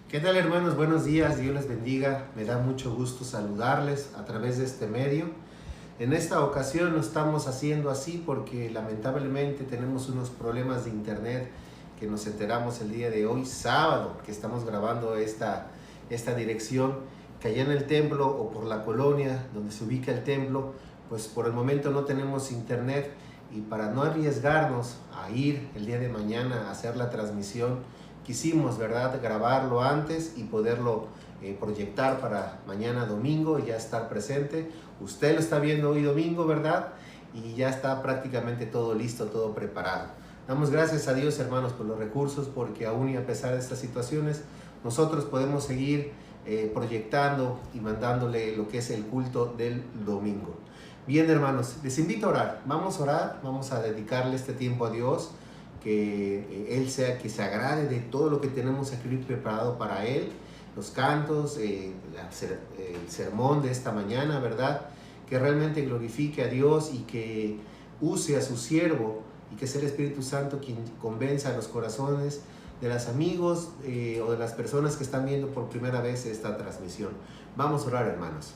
¿Qué tal, hermanos? Buenos días, Dios les bendiga. Me da mucho gusto saludarles a través de este medio. En esta ocasión lo estamos haciendo así porque lamentablemente tenemos unos problemas de internet que nos enteramos el día de hoy, sábado, que estamos grabando esta dirección, que allá en el templo o por la colonia donde se ubica el templo, pues por el momento no tenemos internet, y para no arriesgarnos a ir el día de mañana a hacer la transmisión, quisimos, ¿verdad?, grabarlo antes y poderlo proyectar para mañana domingo y ya estar presente. Usted lo está viendo hoy domingo, ¿verdad? Y ya está prácticamente todo listo, todo preparado. Damos gracias a Dios, hermanos, por los recursos, porque aún y a pesar de estas situaciones, nosotros podemos seguir proyectando y mandándole lo que es el culto del domingo. Bien, hermanos, les invito a orar. Vamos a orar, vamos a dedicarle este tiempo a Dios, que Él sea que se agrade de todo lo que tenemos aquí preparado para Él, los cantos, el sermón de esta mañana, ¿verdad? Que realmente glorifique a Dios y que use a su siervo, y que sea el Espíritu Santo quien convenza a los corazones de los amigos o de las personas que están viendo por primera vez esta transmisión. Vamos a orar, hermanos.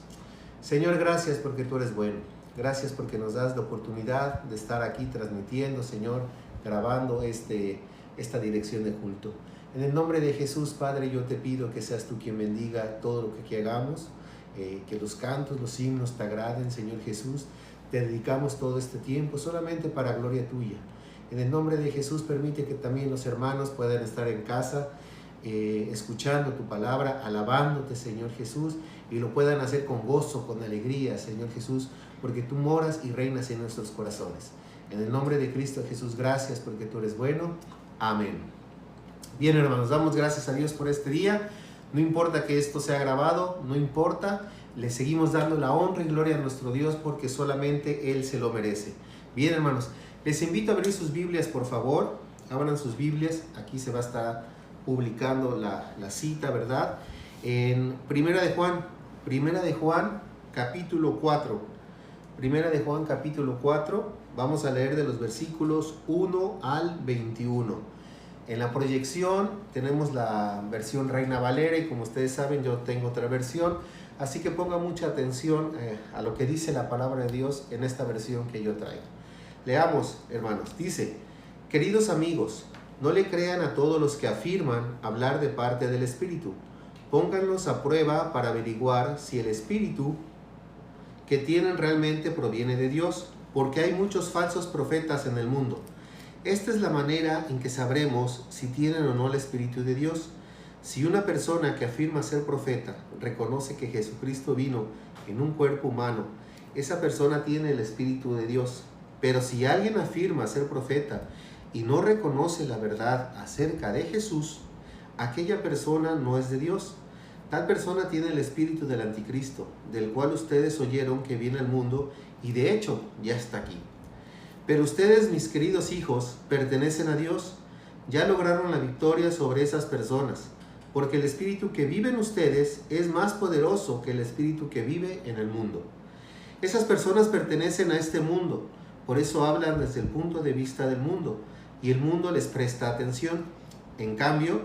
Señor, gracias porque tú eres bueno. Gracias porque nos das la oportunidad de estar aquí transmitiendo, Señor, grabando esta dirección de culto. En el nombre de Jesús, Padre, yo te pido que seas tú quien bendiga todo lo que aquí hagamos, que los cantos, los himnos te agraden, Señor Jesús. Te dedicamos todo este tiempo solamente para gloria tuya. En el nombre de Jesús, permite que también los hermanos puedan estar en casa escuchando tu palabra, alabándote, Señor Jesús, y lo puedan hacer con gozo, con alegría, Señor Jesús, porque tú moras y reinas en nuestros corazones. En el nombre de Cristo Jesús, gracias porque tú eres bueno. Amén. Bien, hermanos, damos gracias a Dios por este día. No importa que esto sea grabado, no importa. Le seguimos dando la honra y gloria a nuestro Dios porque solamente Él se lo merece. Bien, hermanos, les invito a abrir sus Biblias, por favor. Abran sus Biblias. Aquí se va a estar publicando la cita, ¿verdad? En Primera de Juan, capítulo 4. Primera de Juan, capítulo 4. Vamos a leer de los versículos 1 al 21. En la proyección tenemos la versión Reina Valera y, como ustedes saben, yo tengo otra versión. Así que ponga mucha atención a lo que dice la palabra de Dios en esta versión que yo traigo. Leamos, hermanos. Dice: queridos amigos, no le crean a todos los que afirman hablar de parte del Espíritu. Pónganlos a prueba para averiguar si el Espíritu que tienen realmente proviene de Dios, porque hay muchos falsos profetas en el mundo. Esta es la manera en que sabremos si tienen o no el Espíritu de Dios. Si una persona que afirma ser profeta reconoce que Jesucristo vino en un cuerpo humano, esa persona tiene el Espíritu de Dios. Pero si alguien afirma ser profeta y no reconoce la verdad acerca de Jesús, aquella persona no es de Dios. Tal persona tiene el espíritu del anticristo, del cual ustedes oyeron que viene al mundo y de hecho ya está aquí. Pero ustedes, mis queridos hijos, pertenecen a Dios. Ya lograron la victoria sobre esas personas, porque el espíritu que vive en ustedes es más poderoso que el espíritu que vive en el mundo. Esas personas pertenecen a este mundo, por eso hablan desde el punto de vista del mundo, y el mundo les presta atención. En cambio,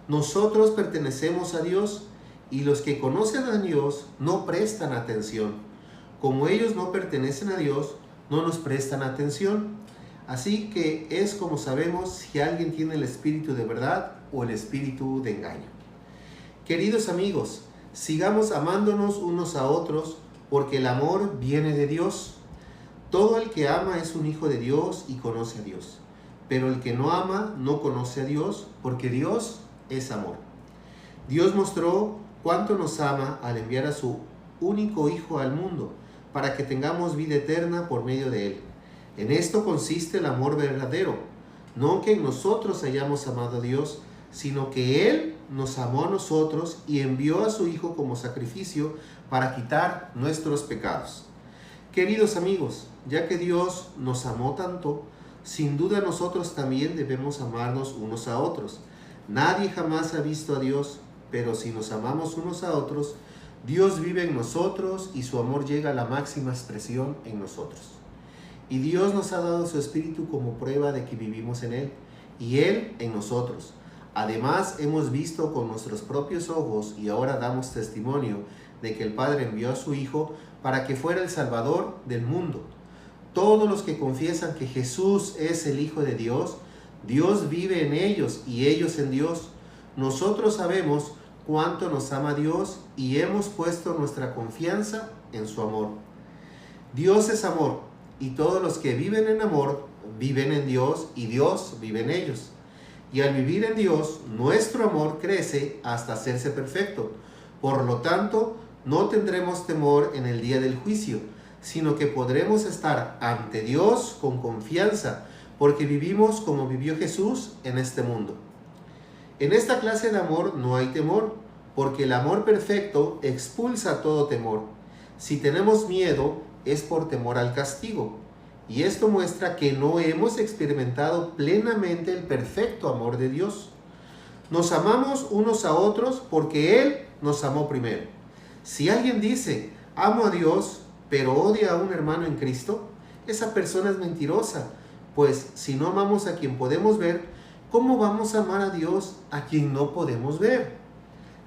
nosotros pertenecemos a Dios, y los que conocen a Dios no prestan atención. Como ellos no pertenecen a Dios, no nos prestan atención. Así que es como sabemos si alguien tiene el espíritu de verdad o el espíritu de engaño. Queridos amigos, sigamos amándonos unos a otros, porque el amor viene de Dios. Todo el que ama es un hijo de Dios y conoce a Dios. Pero el que no ama no conoce a Dios, porque Dios es amor. Dios mostró cuánto nos ama al enviar a su único Hijo al mundo, para que tengamos vida eterna por medio de Él. En esto consiste el amor verdadero, no que nosotros hayamos amado a Dios, sino que Él nos amó a nosotros y envió a su Hijo como sacrificio para quitar nuestros pecados. Queridos amigos, ya que Dios nos amó tanto, sin duda nosotros también debemos amarnos unos a otros. Nadie jamás ha visto a Dios, pero si nos amamos unos a otros, Dios vive en nosotros y su amor llega a la máxima expresión en nosotros. Y Dios nos ha dado su Espíritu como prueba de que vivimos en Él y Él en nosotros. Además, hemos visto con nuestros propios ojos y ahora damos testimonio de que el Padre envió a su Hijo para que fuera el Salvador del mundo. Todos los que confiesan que Jesús es el Hijo de Dios, Dios vive en ellos y ellos en Dios. Nosotros sabemos cuánto nos ama Dios y hemos puesto nuestra confianza en su amor. Dios es amor y todos los que viven en amor viven en Dios y Dios vive en ellos. Y al vivir en Dios, nuestro amor crece hasta hacerse perfecto. Por lo tanto, no tendremos temor en el día del juicio, sino que podremos estar ante Dios con confianza, porque vivimos como vivió Jesús en este mundo. En esta clase de amor no hay temor, porque el amor perfecto expulsa todo temor. Si tenemos miedo, es por temor al castigo. Y esto muestra que no hemos experimentado plenamente el perfecto amor de Dios. Nos amamos unos a otros porque Él nos amó primero. Si alguien dice, amo a Dios, pero odia a un hermano en Cristo, esa persona es mentirosa, pues si no amamos a quien podemos ver, ¿cómo vamos a amar a Dios a quien no podemos ver?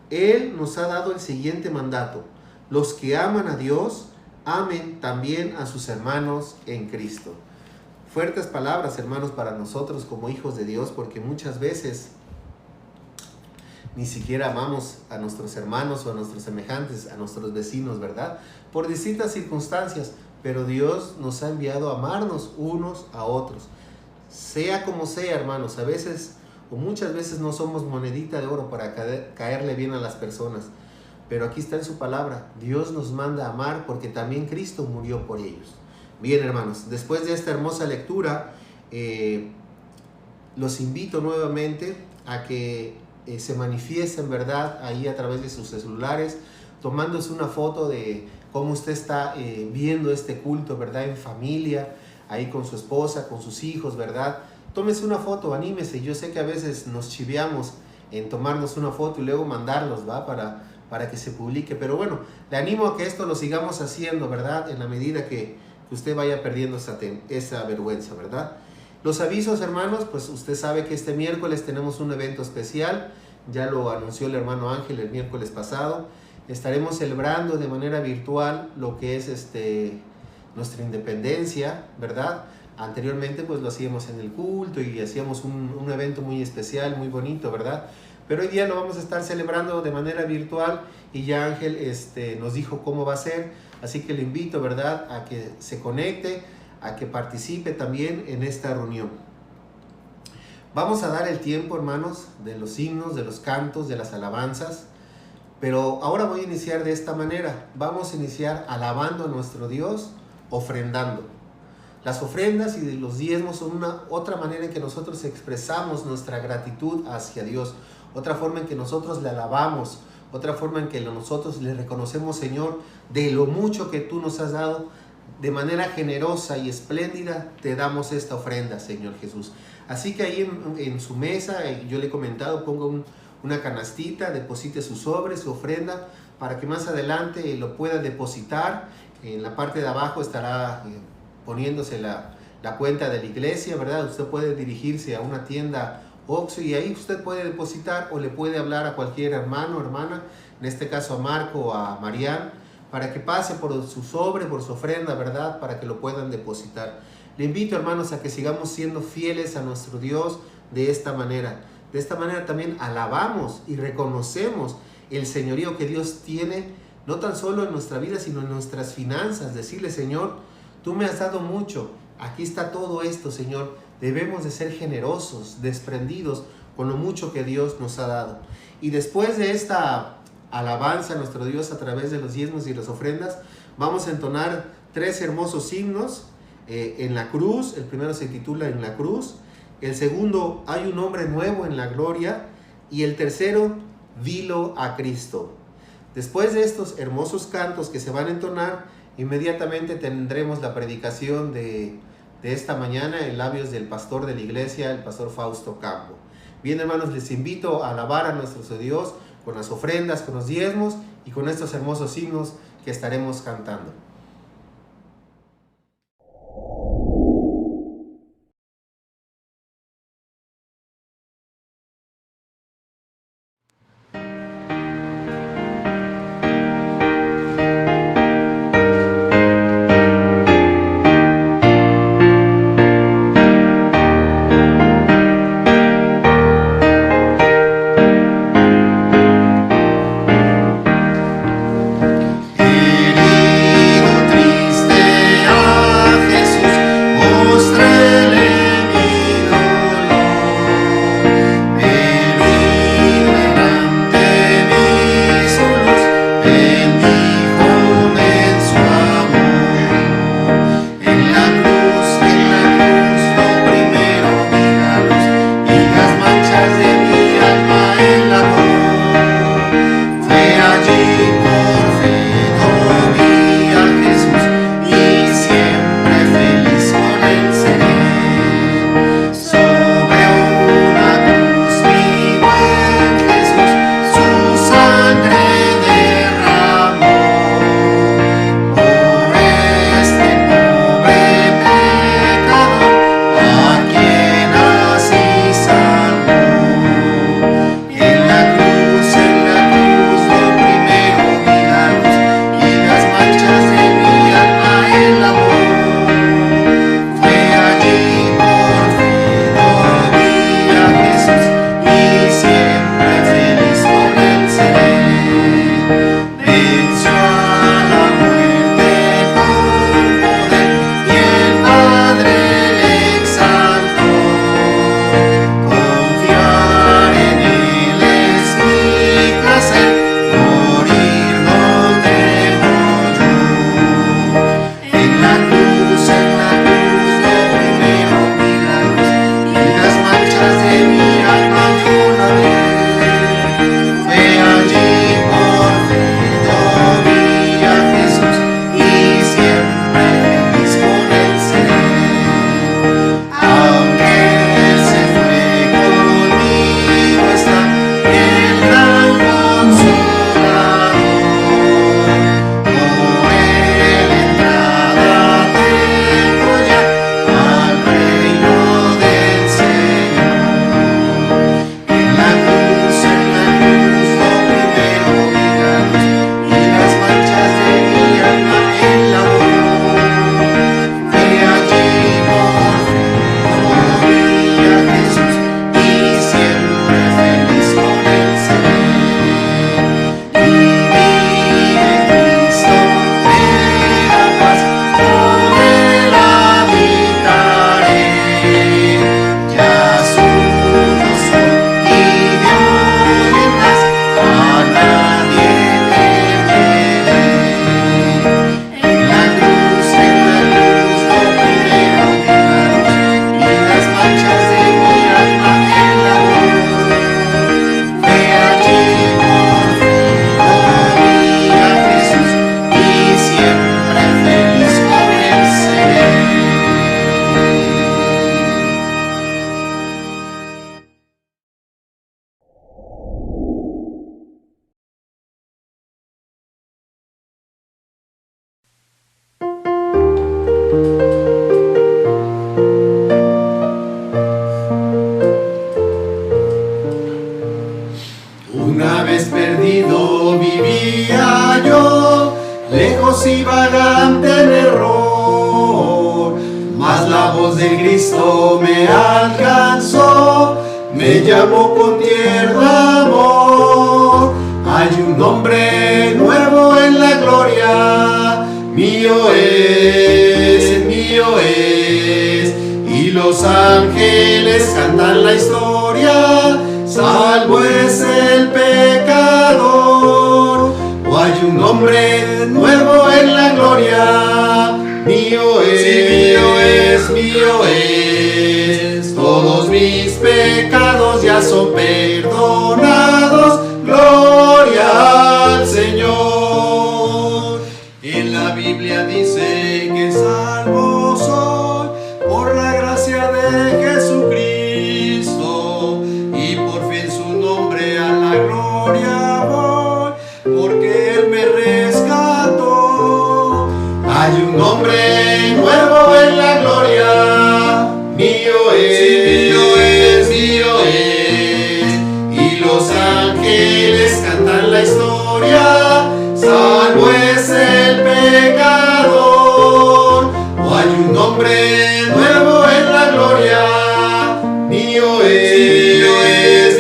Él nos ha dado el siguiente mandato: los que aman a Dios, amen también a sus hermanos en Cristo. Fuertes palabras, hermanos, para nosotros como hijos de Dios, porque muchas veces ni siquiera amamos a nuestros hermanos o a nuestros semejantes, a nuestros vecinos, ¿verdad? Por distintas circunstancias, pero Dios nos ha enviado a amarnos unos a otros. Sea como sea, hermanos, a veces o muchas veces no somos monedita de oro para caerle bien a las personas, pero aquí está en su palabra, Dios nos manda a amar porque también Cristo murió por ellos. Bien, hermanos, después de esta hermosa lectura, los invito nuevamente a que se manifiesten, ¿verdad?, ahí a través de sus celulares, tomándose una foto de cómo usted está viendo este culto, ¿verdad?, en familia, ahí con su esposa, con sus hijos, ¿verdad? Tómese una foto, anímese. Yo sé que a veces nos chiveamos en tomarnos una foto y luego mandarlos, ¿va?, para que se publique. Pero bueno, le animo a que esto lo sigamos haciendo, ¿verdad?, en la medida que usted vaya perdiendo esa vergüenza, ¿verdad? Los avisos, hermanos, pues usted sabe que este miércoles tenemos un evento especial. Ya lo anunció el hermano Ángel el miércoles pasado. Estaremos celebrando de manera virtual lo que es nuestra independencia, ¿verdad? Anteriormente pues lo hacíamos en el culto y hacíamos un evento muy especial, muy bonito, ¿verdad? Pero hoy día lo vamos a estar celebrando de manera virtual y ya Ángel nos dijo cómo va a ser, así que le invito, ¿verdad?, a que se conecte, a que participe también en esta reunión. Vamos a dar el tiempo, hermanos, de los himnos, de los cantos, de las alabanzas, pero ahora voy a iniciar de esta manera. Vamos a iniciar alabando a nuestro Dios, ofrendando. Las ofrendas y los diezmos son otra manera en que nosotros expresamos nuestra gratitud hacia Dios, otra forma en que nosotros le alabamos, otra forma en que nosotros le reconocemos, Señor, de lo mucho que tú nos has dado, de manera generosa y espléndida te damos esta ofrenda, Señor Jesús. Así que ahí en su mesa, yo le he comentado, ponga una canastita, deposite su sobre, su ofrenda, para que más adelante lo pueda depositar. En la parte de abajo estará poniéndose la cuenta de la iglesia, ¿verdad? Usted puede dirigirse a una tienda Oxxo y ahí usted puede depositar, o le puede hablar a cualquier hermano o hermana, en este caso a Marco o a Marian, para que pase por su sobre, por su ofrenda, ¿verdad?, para que lo puedan depositar. Le invito, hermanos, a que sigamos siendo fieles a nuestro Dios de esta manera. De esta manera también alabamos y reconocemos el señorío que Dios tiene, no tan solo en nuestra vida, sino en nuestras finanzas. Decirle, Señor, tú me has dado mucho, aquí está todo esto, Señor. Debemos de ser generosos, desprendidos con lo mucho que Dios nos ha dado. Y después de esta alabanza a nuestro Dios a través de los diezmos y las ofrendas, vamos a entonar 3 hermosos himnos en la cruz. El primero se titula En la cruz, el segundo, Hay un hombre nuevo en la gloria, y el tercero, Dilo a Cristo. Después de estos hermosos cantos que se van a entonar, inmediatamente tendremos la predicación de esta mañana en labios del pastor de la iglesia, el pastor Fausto Campo. Bien, hermanos, les invito a alabar a nuestro Dios con las ofrendas, con los diezmos y con estos hermosos himnos que estaremos cantando. Una vez perdido vivía yo, lejos y vagante en error, mas la voz de Cristo me alcanzó, me llamó con tierno amor. Hay un nombre nuevo en la gloria, mío es, y los ángeles cantan la historia, salvo es el pecador. O hay un nombre nuevo en la gloria, mío es, todos mis pecados ya son perdonados, gloria al Señor. En la Biblia dice que salvo soy por la gracia de Jesucristo, y por fe en su nombre a la gloria voy, porque Él me rescató. Hay un nombre nuevo en la gloria, mío es, y los ángeles cantan la historia, salvo es el pecador. O hay un nombre nuevo en la gloria, mío es,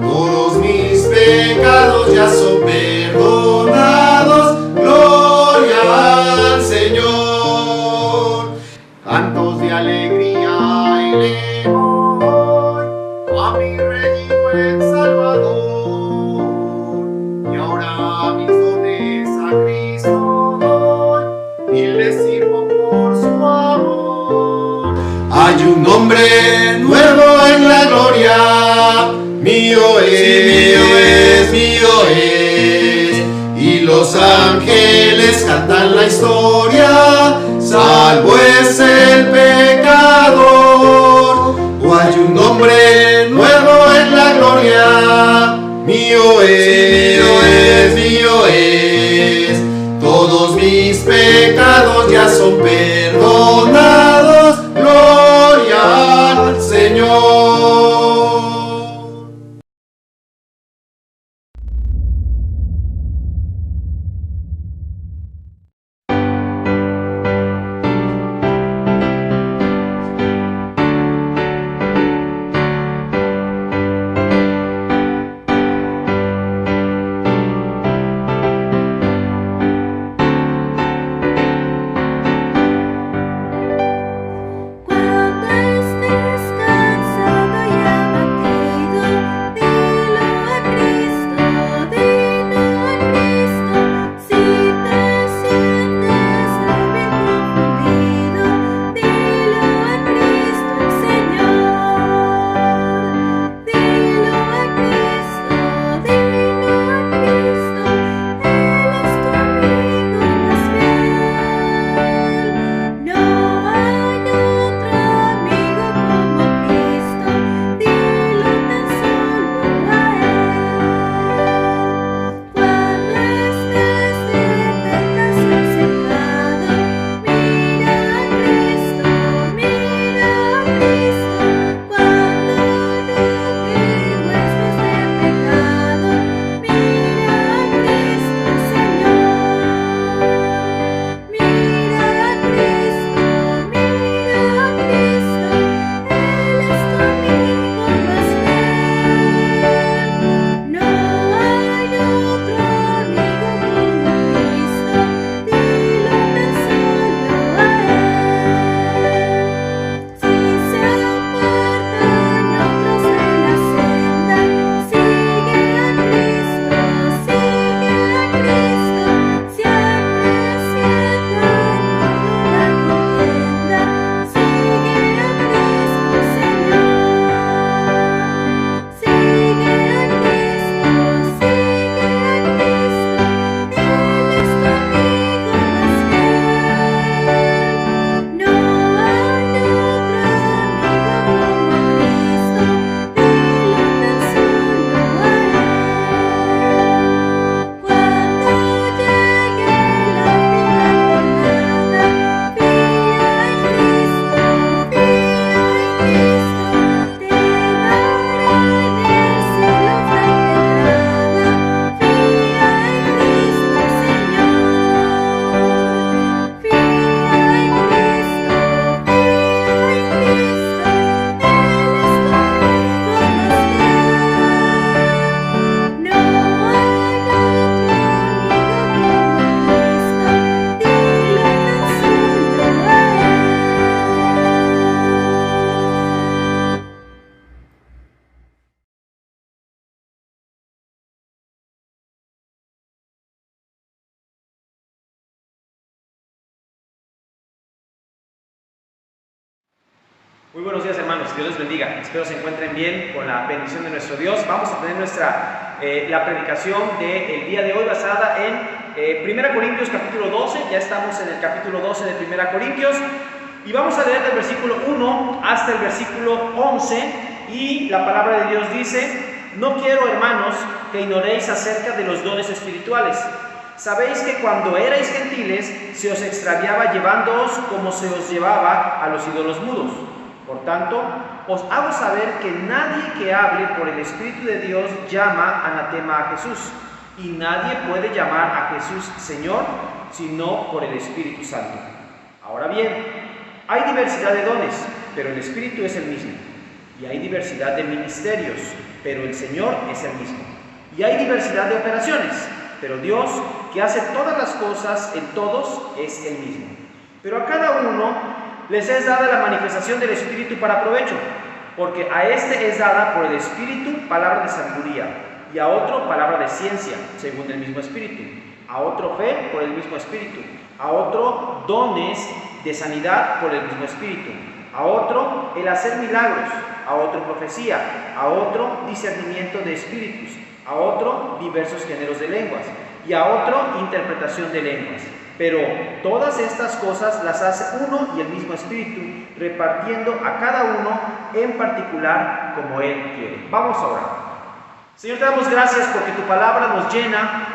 todos mis pecados ya son perdonados, gloria al Señor. Cantos de alegría elevo a mi Rey y buen Salvador, y ahora mis dones a Cristo doy y le sirvo por su amor. Hay un nombre nuevo en la gloria, mío es, y los ángeles cantan la historia, salvo es el pecador. O hay un nombre nuevo en la gloria, mío es, todos mis pecados ya son perdonados, gloria al Señor. Muy buenos días, hermanos, Dios les bendiga. Espero se encuentren bien con la bendición de nuestro Dios. Vamos a tener la predicación del día de hoy basada en 1 Corintios capítulo 12. Ya estamos en el capítulo 12 de 1 Corintios y vamos a leer del versículo 1 hasta el versículo 11 y la palabra de Dios dice: no quiero, hermanos, que ignoréis acerca de los dones espirituales. Sabéis que cuando erais gentiles se os extraviaba llevándoos como se os llevaba a los ídolos mudos. Por tanto, os hago saber que nadie que hable por el Espíritu de Dios llama anatema a Jesús, y nadie puede llamar a Jesús Señor, sino por el Espíritu Santo. Ahora bien, hay diversidad de dones, pero el Espíritu es el mismo. Y hay diversidad de ministerios, pero el Señor es el mismo. Y hay diversidad de operaciones, pero Dios, que hace todas las cosas en todos, es el mismo. Pero a cada uno les es dada la manifestación del Espíritu para provecho, porque a este es dada por el Espíritu palabra de sabiduría, y a otro palabra de ciencia, según el mismo Espíritu, a otro fe por el mismo Espíritu, a otro dones de sanidad por el mismo Espíritu, a otro el hacer milagros, a otro profecía, a otro discernimiento de espíritus, a otro diversos géneros de lenguas, y a otro interpretación de lenguas. Pero todas estas cosas las hace uno y el mismo Espíritu, repartiendo a cada uno en particular como Él quiere. Vamos a orar. Señor, te damos gracias porque tu palabra nos llena,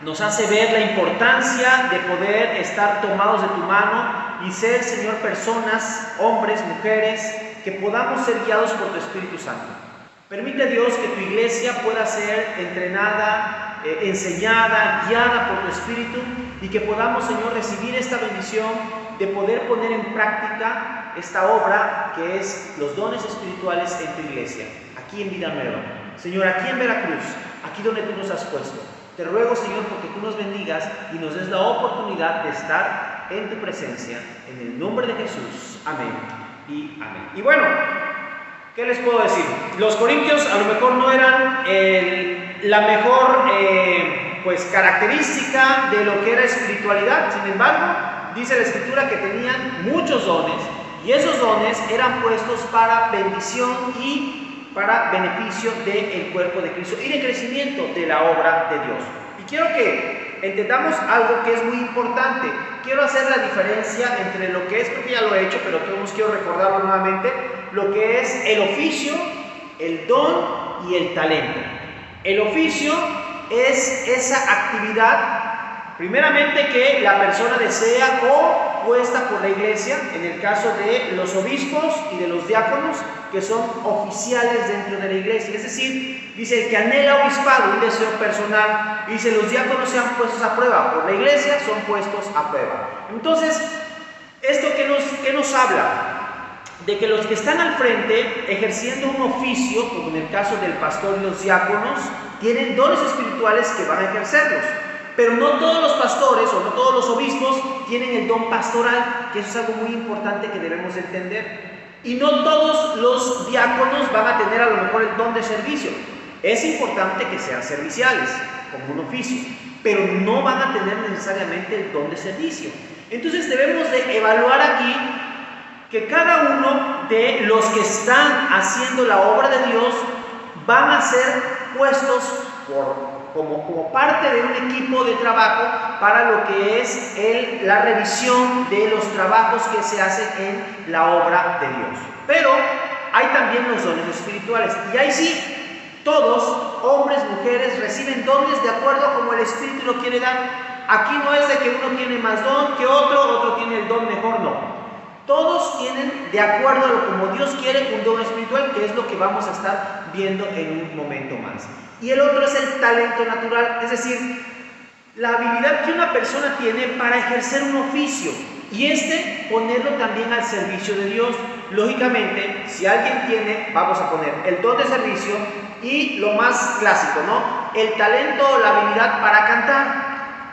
nos hace ver la importancia de poder estar tomados de tu mano y ser, Señor, personas, hombres, mujeres, que podamos ser guiados por tu Espíritu Santo. Permite, Dios, que tu iglesia pueda ser entrenada, enseñada, guiada por tu Espíritu, y que podamos, Señor, recibir esta bendición de poder poner en práctica esta obra que es los dones espirituales en tu iglesia, aquí en Vida Nueva. Señor, aquí en Veracruz, aquí donde tú nos has puesto. Te ruego, Señor, porque tú nos bendigas y nos des la oportunidad de estar en tu presencia, en el nombre de Jesús. Amén y amén. Y bueno, ¿qué les puedo decir? Los corintios a lo mejor no eran la mejor característica de lo que era espiritualidad. Sin embargo, dice la Escritura que tenían muchos dones, y esos dones eran puestos para bendición y para beneficio del cuerpo de Cristo y de crecimiento de la obra de Dios. Y quiero que entendamos algo que es muy importante. Quiero hacer la diferencia entre lo que es, creo que ya lo he hecho, pero quiero recordarlo nuevamente, lo que es el oficio, el don y el talento. El oficio es esa actividad, primeramente, que la persona desea o puesta por la iglesia, en el caso de los obispos y de los diáconos, que son oficiales dentro de la iglesia. Es decir, dice, el que anhela obispado, un deseo personal, dice, los diáconos sean puestos a prueba por la iglesia, son puestos a prueba. Entonces, ¿esto qué nos habla? De que los que están al frente ejerciendo un oficio, como en el caso del pastor y los diáconos, tienen dones espirituales que van a ejercerlos. Pero no todos los pastores o no todos los obispos tienen el don pastoral, que eso es algo muy importante que debemos entender. Y no todos los diáconos van a tener a lo mejor el don de servicio. Es importante que sean serviciales, como un oficio, pero no van a tener necesariamente el don de servicio. Entonces debemos de evaluar aquí que cada uno de los que están haciendo la obra de Dios van a ser puestos como parte de un equipo de trabajo para lo que es la revisión de los trabajos que se hacen en la obra de Dios. Pero hay también los dones espirituales, y ahí sí, todos, hombres, mujeres, reciben dones de acuerdo a como el Espíritu lo quiere dar. Aquí no es de que uno tiene más don que otro tiene el don mejor, no. Todos tienen, de acuerdo a lo como Dios quiere, un don espiritual, que es lo que vamos a estar viendo en un momento más. Y el otro es el talento natural, es decir, la habilidad que una persona tiene para ejercer un oficio, y ponerlo también al servicio de Dios. Lógicamente, si alguien tiene, vamos a poner el don de servicio y lo más clásico, ¿no? El talento o la habilidad para cantar.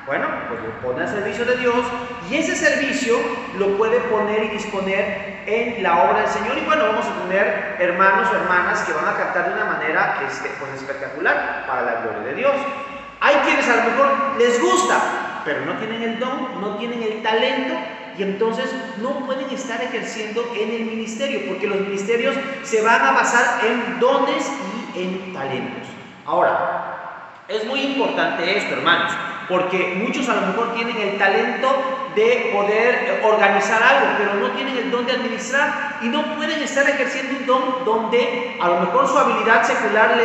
Bueno, pues lo pone al servicio de Dios, y ese servicio lo puede poner y disponer en la obra del Señor. Y bueno, vamos a tener hermanos o hermanas que van a cantar de una manera pues espectacular para la gloria de Dios. Hay quienes a lo mejor les gusta, pero no tienen el don, no tienen el talento y entonces no pueden estar ejerciendo en el ministerio, porque los ministerios se van a basar en dones y en talentos. Ahora, es muy importante esto, hermanos, porque muchos a lo mejor tienen el talento de poder organizar algo, pero no tienen el don de administrar y no pueden estar ejerciendo un don donde a lo mejor su habilidad secular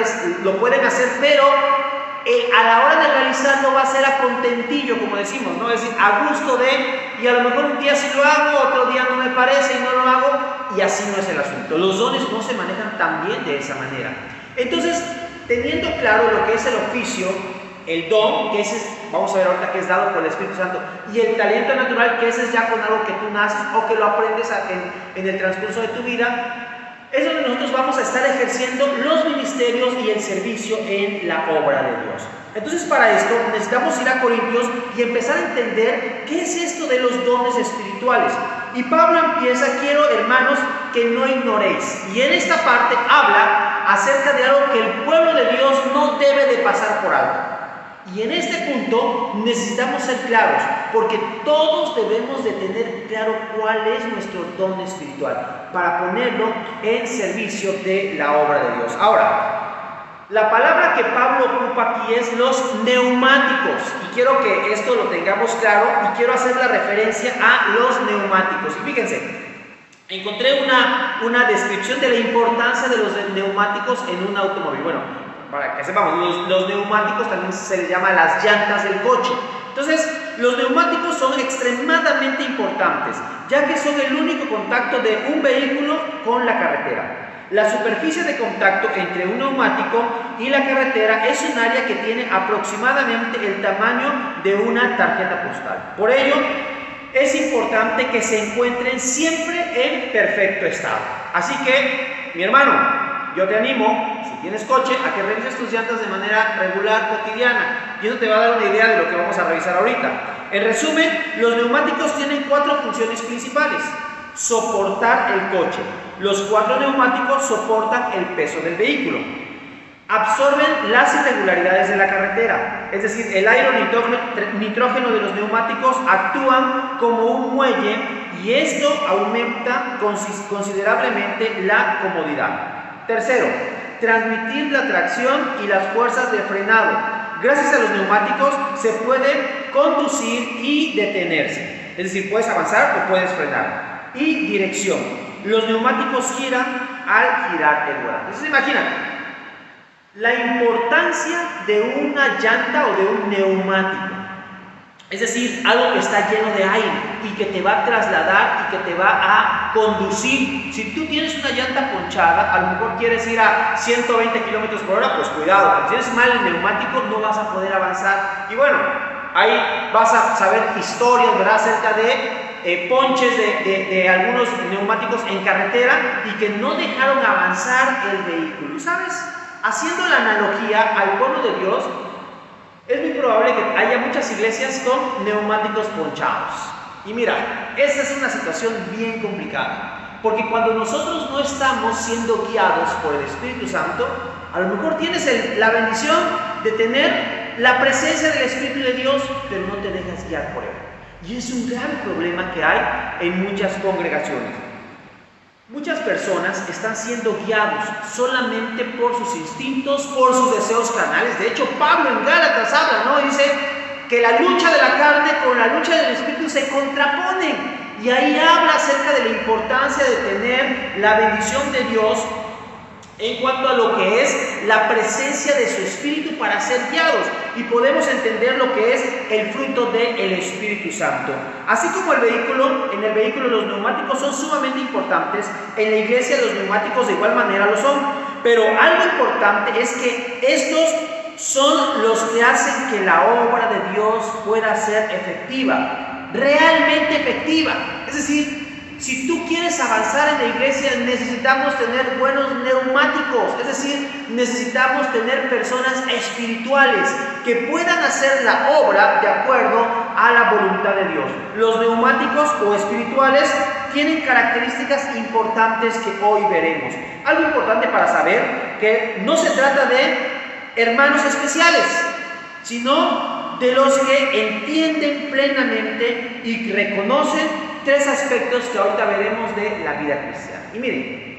lo pueden hacer, pero a la hora de realizarlo va a ser a contentillo, como decimos, ¿no? Es decir, a gusto de, y a lo mejor un día sí lo hago, otro día no me parece y no lo hago, y así no es el asunto. Los dones no se manejan tan bien de esa manera. Entonces, teniendo claro lo que es el oficio, el don, que ese es, vamos a ver ahorita, que es dado por el Espíritu Santo, y el talento natural, que ese es ya con algo que tú naces o que lo aprendes en el transcurso de tu vida, es donde nosotros vamos a estar ejerciendo los ministerios y el servicio en la obra de Dios. Entonces, para esto necesitamos ir a Corintios y empezar a entender qué es esto de los dones espirituales. Y Pablo empieza: quiero, hermanos, que no ignoréis. Y en esta parte habla acerca de algo que el pueblo de Dios no debe de pasar por alto. Y en este punto necesitamos ser claros, porque todos debemos de tener claro cuál es nuestro don espiritual para ponerlo en servicio de la obra de Dios. Ahora, la palabra que Pablo ocupa aquí es los neumáticos, y quiero que esto lo tengamos claro, y quiero hacer la referencia a los neumáticos. Y fíjense, encontré una descripción de la importancia de los neumáticos en un automóvil. Bueno, para que sepamos, los neumáticos también se les llama las llantas del coche. Entonces, los neumáticos son extremadamente importantes, ya que son el único contacto de un vehículo con la carretera. La superficie de contacto entre un neumático y la carretera es un área que tiene aproximadamente el tamaño de una tarjeta postal. Por ello, es importante que se encuentren siempre en perfecto estado. Así que, mi hermano, yo te animo, si tienes coche, a que revises tus llantas de manera regular, cotidiana. Y eso te va a dar una idea de lo que vamos a revisar ahorita. En resumen, los neumáticos tienen 4 funciones principales. Soportar el coche. Los 4 neumáticos soportan el peso del vehículo. Absorben las irregularidades de la carretera. Es decir, el aire o nitrógeno de los neumáticos actúan como un muelle y esto aumenta considerablemente la comodidad. Tercero, transmitir la tracción y las fuerzas de frenado. Gracias a los neumáticos se puede conducir y detenerse. Es decir, puedes avanzar o puedes frenar. Y dirección. Los neumáticos giran al girar el volante. Entonces, imagínate la importancia de una llanta o de un neumático. Es decir, algo que está lleno de aire y que te va a trasladar y que te va a conducir. Si tú tienes una llanta ponchada, a lo mejor quieres ir a 120 kilómetros por hora, pues cuidado, porque si tienes mal el neumático no vas a poder avanzar. Y bueno, ahí vas a saber historias, ¿verdad?, acerca de ponches de algunos neumáticos en carretera y que no dejaron avanzar el vehículo. ¿Y sabes? Haciendo la analogía al pueblo de Dios, es muy probable que haya muchas iglesias con neumáticos ponchados. Y mira, esa es una situación bien complicada, porque cuando nosotros no estamos siendo guiados por el Espíritu Santo, a lo mejor tienes la bendición de tener la presencia del Espíritu de Dios, pero no te dejas guiar por él. Y es un gran problema que hay en muchas congregaciones. Muchas personas están siendo guiados solamente por sus instintos, por sus deseos carnales. De hecho, Pablo en Gálatas habla, ¿no? Dice que la lucha de la carne con la lucha del Espíritu se contraponen. Y ahí habla acerca de la importancia de tener la bendición de Dios en cuanto a lo que es la presencia de su Espíritu para ser guiados, y podemos entender lo que es el fruto del Espíritu Santo. Así como en el vehículo los neumáticos son sumamente importantes, en la iglesia los neumáticos de igual manera lo son, pero algo importante es que estos son los que hacen que la obra de Dios pueda ser efectiva, realmente efectiva. Es decir, si tú quieres avanzar en la iglesia, necesitamos tener buenos neumáticos, es decir, necesitamos tener personas espirituales que puedan hacer la obra de acuerdo a la voluntad de Dios. Los neumáticos o espirituales tienen características importantes que hoy veremos. Algo importante para saber que no se trata de hermanos especiales, sino de los que entienden plenamente y reconocen tres aspectos que ahorita veremos de la vida cristiana. Y miren,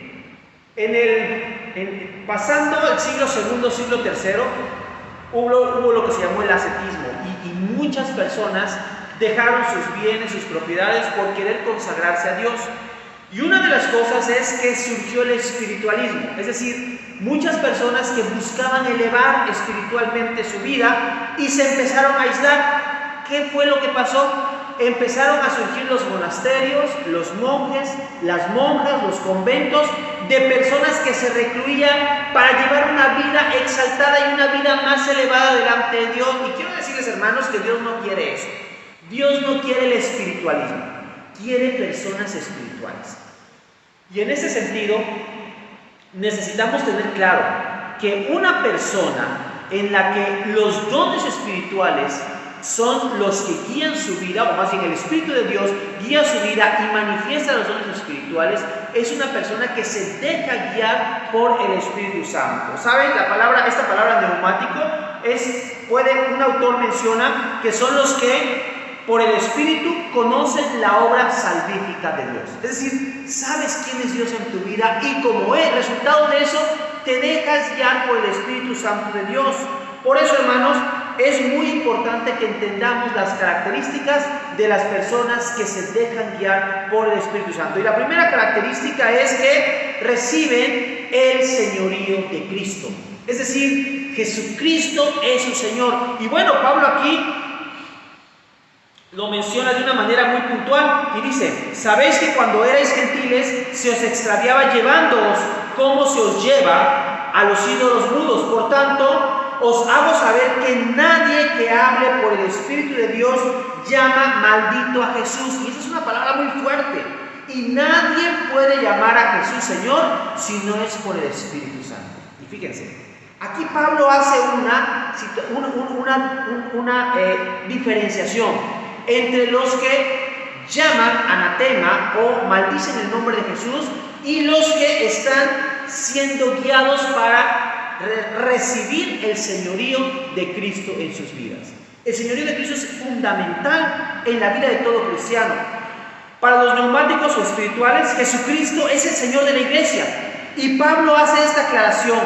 pasando el siglo II, siglo III, hubo lo que se llamó el ascetismo y muchas personas dejaron sus bienes, sus propiedades por querer consagrarse a Dios. Y una de las cosas es que surgió el espiritualismo, es decir, muchas personas que buscaban elevar espiritualmente su vida y se empezaron a aislar. ¿Qué fue lo que pasó? Empezaron a surgir los monasterios, los monjes, las monjas, los conventos, de personas que se recluían para llevar una vida exaltada y una vida más elevada delante de Dios. Y quiero decirles, hermanos, que Dios no quiere eso. Dios no quiere el espiritualismo, quiere personas espirituales. Y en ese sentido, necesitamos tener claro que una persona en la que los dones espirituales son los que guían su vida, o más bien el Espíritu de Dios guía su vida y manifiesta los dones espirituales, es una persona que se deja guiar por el Espíritu Santo. ¿Saben? Esta palabra neumático un autor menciona que son los que por el Espíritu conocen la obra salvífica de Dios. Es decir, sabes quién es Dios en tu vida y como es resultado de eso, te dejas guiar por el Espíritu Santo de Dios. Por eso, hermanos, es muy importante que entendamos las características de las personas que se dejan guiar por el Espíritu Santo. Y la primera característica es que reciben el señorío de Cristo. Es decir, Jesucristo es su Señor. Y bueno, Pablo aquí lo menciona de una manera muy puntual y dice: sabéis que cuando erais gentiles se os extraviaba llevándoos como se os lleva a los ídolos mudos. Por tanto, os hago saber que nadie que hable por el Espíritu de Dios llama maldito a Jesús. Y esa es una palabra muy fuerte. Y nadie puede llamar a Jesús Señor si no es por el Espíritu Santo. Y fíjense, aquí Pablo hace una diferenciación entre los que llaman anatema o maldicen el nombre de Jesús y los que están siendo guiados para recibir el señorío de Cristo en sus vidas. El señorío de Cristo es fundamental en la vida de todo cristiano. Para los neumáticos o espirituales, Jesucristo es el Señor de la iglesia. Y Pablo hace esta aclaración: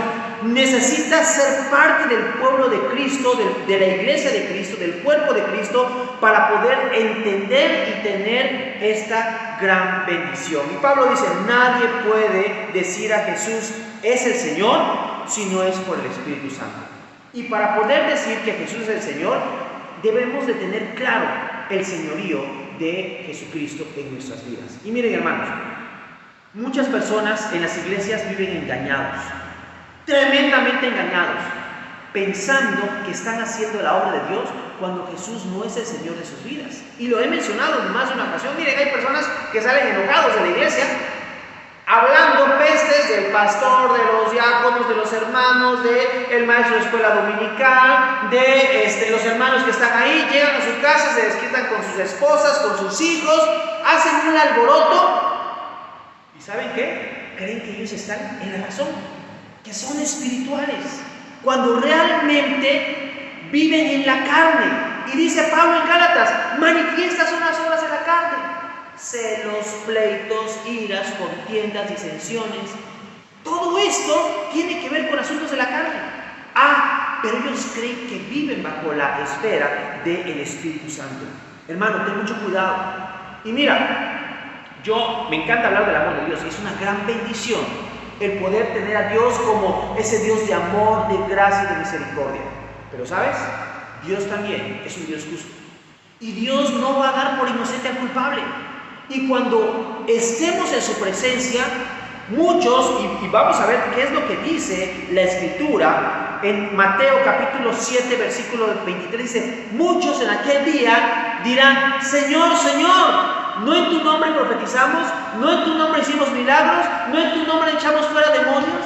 necesitas ser parte del pueblo de Cristo, de la iglesia de Cristo, del cuerpo de Cristo, para poder entender y tener esta gran bendición. Y Pablo dice: nadie puede decir a Jesús es el Señor si no es por el Espíritu Santo. Y para poder decir que Jesús es el Señor, debemos de tener claro el señorío de Jesucristo en nuestras vidas. Y miren, hermanos, muchas personas en las iglesias viven engañados, tremendamente engañados, pensando que están haciendo la obra de Dios cuando Jesús no es el Señor de sus vidas. Y lo he mencionado en más de una ocasión. Miren, hay personas que salen enojados de la iglesia, hablando pestes del pastor, de los diáconos, de los hermanos, del maestro de escuela dominical, de los hermanos que están ahí. Llegan a su casa, se desquitan con sus esposas, con sus hijos, hacen un alboroto. ¿Y saben qué? Creen que ellos están en la razón, que son espirituales, cuando realmente viven en la carne. Y dice Pablo en Gálatas: manifiestas son las obras de la carne: celos, pleitos, iras, contiendas, disensiones. Todo esto tiene que ver con asuntos de la carne. Pero ellos creen que viven bajo la esfera del Espíritu Santo. Hermano, ten mucho cuidado. Y mira, me encanta hablar del amor de Dios, y es una gran bendición el poder tener a Dios como ese Dios de amor, de gracia y de misericordia. Pero ¿sabes? Dios también es un Dios justo. Y Dios no va a dar por inocente al culpable. Y cuando estemos en su presencia, muchos, y vamos a ver qué es lo que dice la Escritura, en Mateo capítulo 7, versículo 23, dice: muchos en aquel día dirán: Señor, Señor, ¿no en tu nombre profetizamos? ¿No en tu nombre hicimos milagros? ¿No en tu nombre echamos fuera demonios?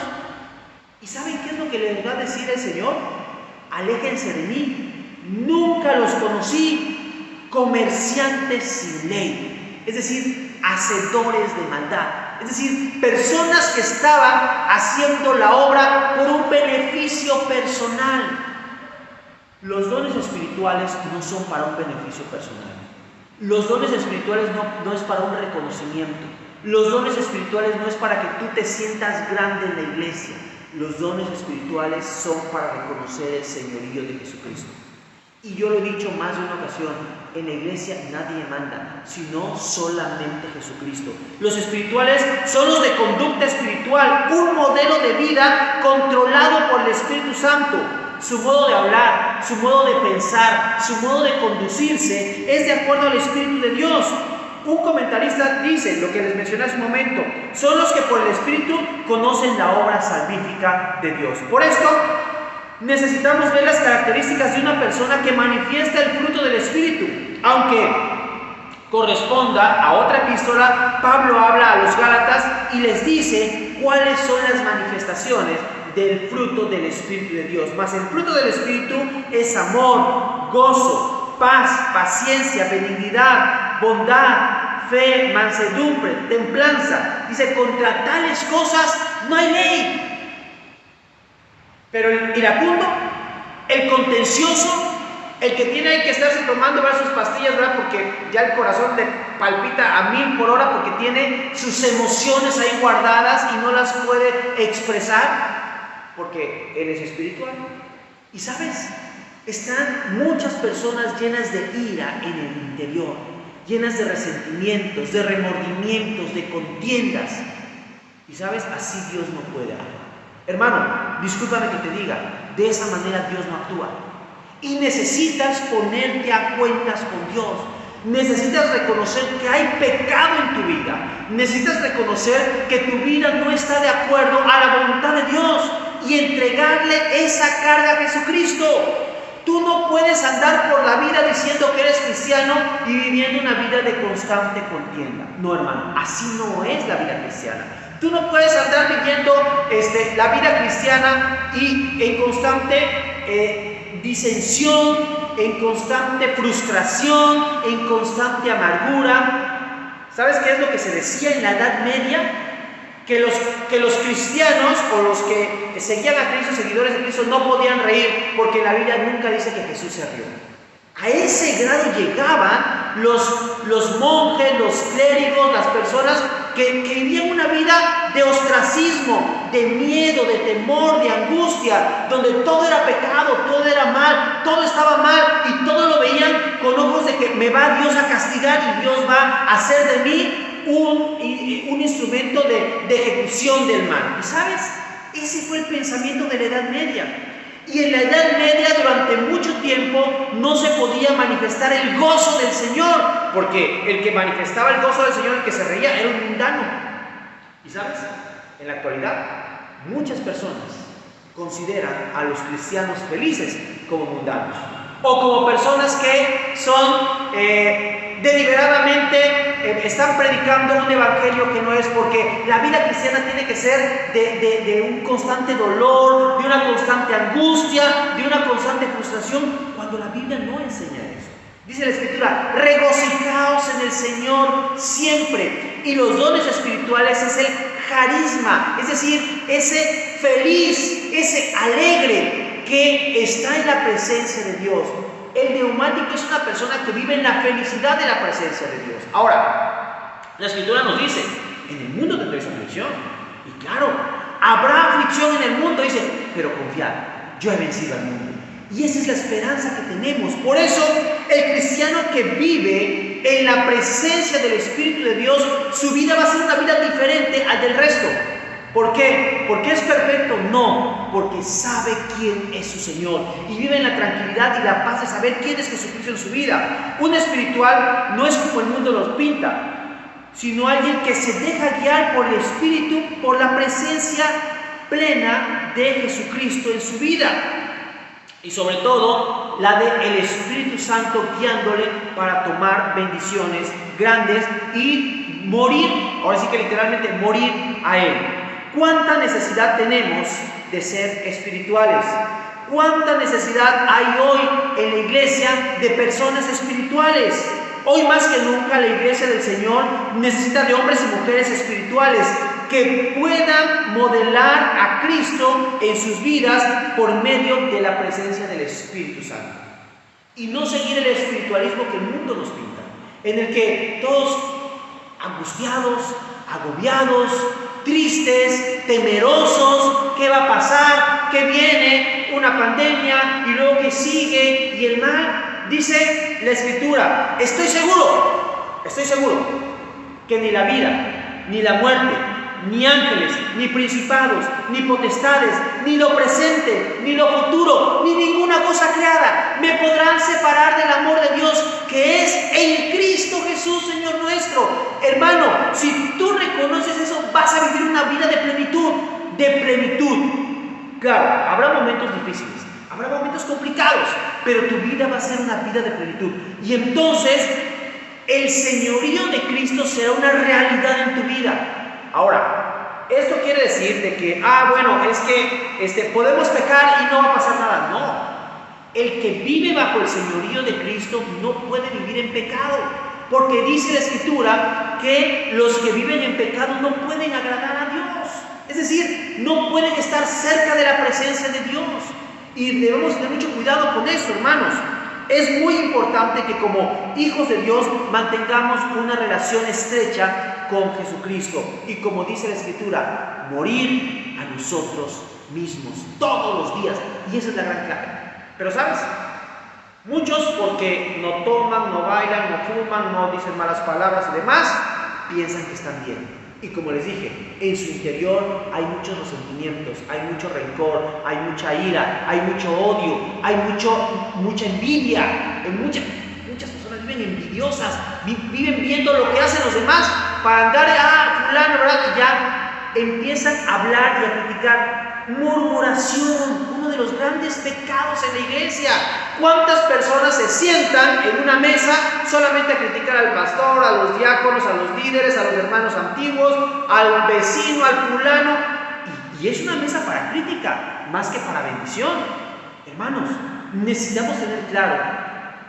¿Y saben qué es lo que les va a decir el Señor? Aléjense de mí, nunca los conocí, comerciantes sin ley. Es decir, hacedores de maldad. Es decir, personas que estaban haciendo la obra por un beneficio personal. Los dones espirituales no son para un beneficio personal. Los dones espirituales no es para un reconocimiento. Los dones espirituales no es para que tú te sientas grande en la iglesia. Los dones espirituales son para reconocer el señorío de Jesucristo. Y yo lo he dicho más de una ocasión, en la iglesia nadie manda, sino solamente Jesucristo. Los espirituales son los de conducta espiritual, un modelo de vida controlado por el Espíritu Santo. Su modo de hablar, su modo de pensar, su modo de conducirse es de acuerdo al Espíritu de Dios. Un comentarista dice, lo que les mencioné hace un momento, son los que por el Espíritu conocen la obra salvífica de Dios. Por esto, necesitamos ver las características de una persona que manifiesta el fruto del Espíritu. Aunque corresponda a otra epístola, Pablo habla a los Gálatas y les dice cuáles son las manifestaciones del fruto del Espíritu de Dios. Mas el fruto del Espíritu es amor, gozo, paz, paciencia, benignidad, bondad, fe, mansedumbre, templanza. Dice, contra tales cosas no hay ley. Pero el iracundo, el contencioso, el que tiene que estarse tomando sus pastillas, ¿verdad? Porque ya el corazón le palpita a 1000 por hora porque tiene sus emociones ahí guardadas y no las puede expresar porque él es espiritual. Y sabes, están muchas personas llenas de ira en el interior, llenas de resentimientos, de remordimientos, de contiendas. Y sabes, así Dios no puede actuar. Hermano, discúlpame que te diga, de esa manera Dios no actúa. Y necesitas ponerte a cuentas con Dios. Necesitas reconocer que hay pecado en tu vida. Necesitas reconocer que tu vida no está de acuerdo a la voluntad de Dios y entregarle esa carga a Jesucristo. Tú no puedes andar por la vida diciendo que eres cristiano y viviendo una vida de constante contienda. No, hermano, así no es la vida cristiana. Tú no puedes andar viviendo la vida cristiana y en constante disensión, en constante frustración, en constante amargura. ¿Sabes qué es lo que se decía en la Edad Media? Que los cristianos o los que seguían a Cristo, seguidores de Cristo, no podían reír porque la Biblia nunca dice que Jesús se rió. A ese grado llegaban los monjes, los clérigos, las personas que vivían una vida de ostracismo, de miedo, de temor, de angustia, donde todo era pecado, todo era mal, todo estaba mal y todo lo veían con ojos de que me va Dios a castigar y Dios va a hacer de mí un instrumento de ejecución del mal. ¿Y sabes? Ese fue el pensamiento de la Edad Media. Y en la Edad Media durante mucho tiempo no se podía manifestar el gozo del Señor, porque el que manifestaba el gozo del Señor, el que se reía, era un mundano. ¿Y sabes? En la actualidad muchas personas consideran a los cristianos felices como mundanos o como personas que son deliberadamente están predicando un evangelio que no es, porque la vida cristiana tiene que ser de un constante dolor, de una constante angustia, de una constante frustración, cuando la Biblia no enseña eso. Dice la Escritura, regocijaos en el Señor siempre. Y los dones espirituales es el carisma, es decir, ese feliz, ese alegre que está en la presencia de Dios. El neumático es una persona que vive en la felicidad de la presencia de Dios. Ahora, la Escritura nos dice, en el mundo tendréis aflicción. Y claro, habrá aflicción en el mundo, dice, pero confiad, yo he vencido al mundo. Y esa es la esperanza que tenemos. Por eso, el cristiano que vive en la presencia del Espíritu de Dios, su vida va a ser una vida diferente al del resto. ¿Por qué? ¿Porque es perfecto? No, porque sabe quién es su Señor y vive en la tranquilidad y la paz de saber quién es Jesucristo en su vida. Un espiritual no es como el mundo los pinta, sino alguien que se deja guiar por el Espíritu, por la presencia plena de Jesucristo en su vida. Y sobre todo, la del Espíritu Santo guiándole para tomar bendiciones grandes y morir, ahora sí que literalmente morir a Él. ¿Cuánta necesidad tenemos de ser espirituales? ¿Cuánta necesidad hay hoy en la iglesia de personas espirituales? Hoy más que nunca la iglesia del Señor necesita de hombres y mujeres espirituales que puedan modelar a Cristo en sus vidas por medio de la presencia del Espíritu Santo. Y no seguir el espiritualismo que el mundo nos pinta. en el que todos angustiados, agobiados, tristes, temerosos, ¿qué va a pasar? ¿Qué viene? Una pandemia y luego ¿qué sigue? Y el mal, dice la Escritura, estoy seguro que ni la vida, ni la muerte, ni ángeles, ni principados, ni potestades, ni lo presente, ni lo futuro, ni ninguna cosa creada me podrán separar del amor de Dios que es en Cristo Jesús, Señor nuestro. Hermano, si tú reconoces eso, vas a vivir una vida de plenitud, Claro, habrá momentos difíciles, habrá momentos complicados, pero tu vida va a ser una vida de plenitud. Y entonces el señorío de Cristo será una realidad en tu vida. Ahora, esto quiere decir de que, es que podemos pecar y no va a pasar nada. No. El que vive bajo el señorío de Cristo no puede vivir en pecado, porque dice la Escritura que los que viven en pecado no pueden agradar a Dios. Es decir, no pueden estar cerca de la presencia de Dios. Y debemos tener mucho cuidado con eso, hermanos. Es muy importante que como hijos de Dios mantengamos una relación estrecha con Jesucristo. Y como dice la Escritura, morir a nosotros mismos todos los días. Y esa es la gran clave. Pero ¿sabes? Muchos, porque no toman, no bailan, no fuman, no dicen malas palabras y demás, piensan que están bien. Y como les dije, en su interior hay muchos resentimientos, hay mucho rencor, hay mucha ira, hay mucho odio, hay mucha envidia. Muchas personas viven envidiosas, viven viendo lo que hacen los demás para andar, fulano, ¿verdad? Y ya empiezan a hablar y a criticar. Murmuración, uno de los grandes pecados en la iglesia. ¿Cuántas personas se sientan en una mesa solamente a criticar al pastor, a los diáconos, a los líderes, a los hermanos antiguos, al vecino, al fulano? Y es una mesa para crítica, más que para bendición. Hermanos, necesitamos tener claro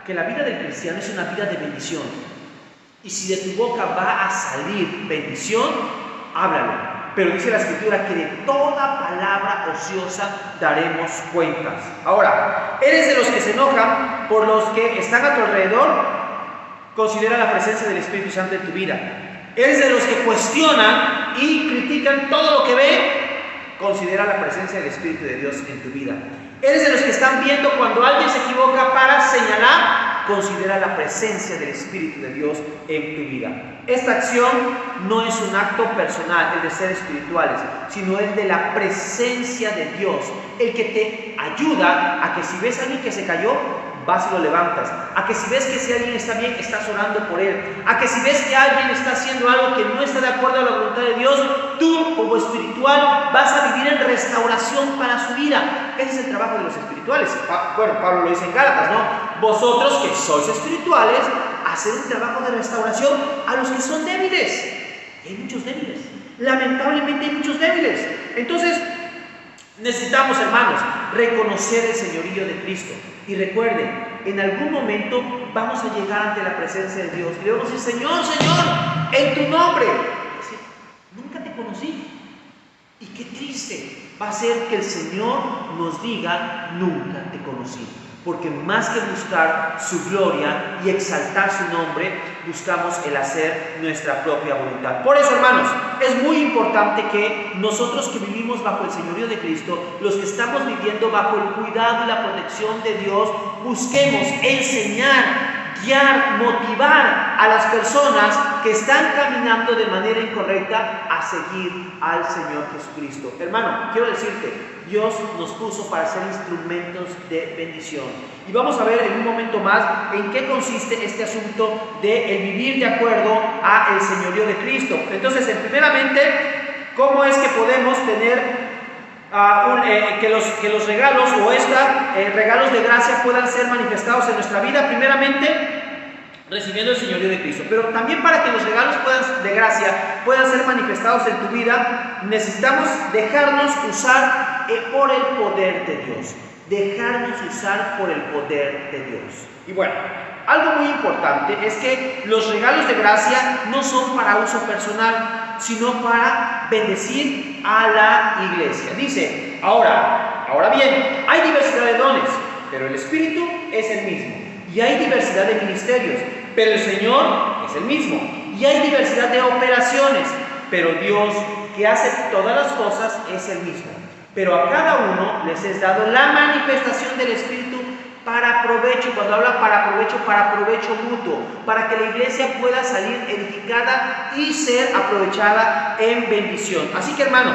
que la vida del cristiano es una vida de bendición. Y si de tu boca va a salir bendición, háblalo. Pero dice la Escritura que de toda palabra ociosa daremos cuentas. Ahora, ¿eres de los que se enojan por los que están a tu alrededor? Considera la presencia del Espíritu Santo en tu vida. ¿Eres de los que cuestionan y critican todo lo que ven? Considera la presencia del Espíritu de Dios en tu vida. ¿Eres de los que están viendo cuando alguien se equivoca para señalar? Considera la presencia del Espíritu de Dios en tu vida. Esta acción no es un acto personal, el de ser espirituales, sino el de la presencia de Dios, el que te ayuda a que si ves a alguien que se cayó, vas y lo levantas, a que si ves que si alguien está bien, estás orando por él, a que si ves que alguien está haciendo algo que no está de acuerdo a la voluntad de Dios, tú como espiritual vas a vivir en restauración para su vida. Ese es el trabajo de los espirituales. Pablo lo dice en Gálatas, ¿no? Vosotros que sois espirituales, haced un trabajo de restauración a los que son débiles. Y hay muchos débiles, lamentablemente hay muchos débiles. Entonces necesitamos, hermanos, reconocer el señorío de Cristo. Y recuerden, en algún momento vamos a llegar ante la presencia de Dios y le vamos a decir: Señor, Señor, en tu nombre. Es decir, nunca te conocí. Y qué triste va a ser que el Señor nos diga: nunca te conocí. Porque más que buscar su gloria y exaltar su nombre, buscamos el hacer nuestra propia voluntad. Por eso, hermanos, es muy importante que nosotros que vivimos bajo el señorío de Cristo, los que estamos viviendo bajo el cuidado y la protección de Dios, busquemos enseñar, guiar, motivar a las personas que están caminando de manera incorrecta a seguir al Señor Jesucristo. Hermano, quiero decirte, Dios nos puso para ser instrumentos de bendición. Y vamos a ver en un momento más en qué consiste este asunto de el vivir de acuerdo al señorío de Cristo. Entonces, primeramente, ¿cómo es que podemos tener que los regalos o regalos de gracia puedan ser manifestados en nuestra vida? Primeramente, recibiendo el señorío de Cristo. Pero también para que los regalos de gracia puedan ser manifestados en tu vida, necesitamos dejarnos usar por el poder de Dios. Dejarnos usar por el poder de Dios. Y bueno, algo muy importante es que los regalos de gracia no son para uso personal, sino para bendecir a la iglesia. Dice, ahora bien, hay diversidad de dones, pero el Espíritu es el mismo. Y hay diversidad de ministerios, pero el Señor es el mismo. Y hay diversidad de operaciones, pero Dios, que hace todas las cosas, es el mismo. Pero a cada uno les es dado la manifestación del Espíritu para provecho. Cuando habla para provecho mutuo, para que la iglesia pueda salir edificada y ser aprovechada en bendición. Así que, hermano,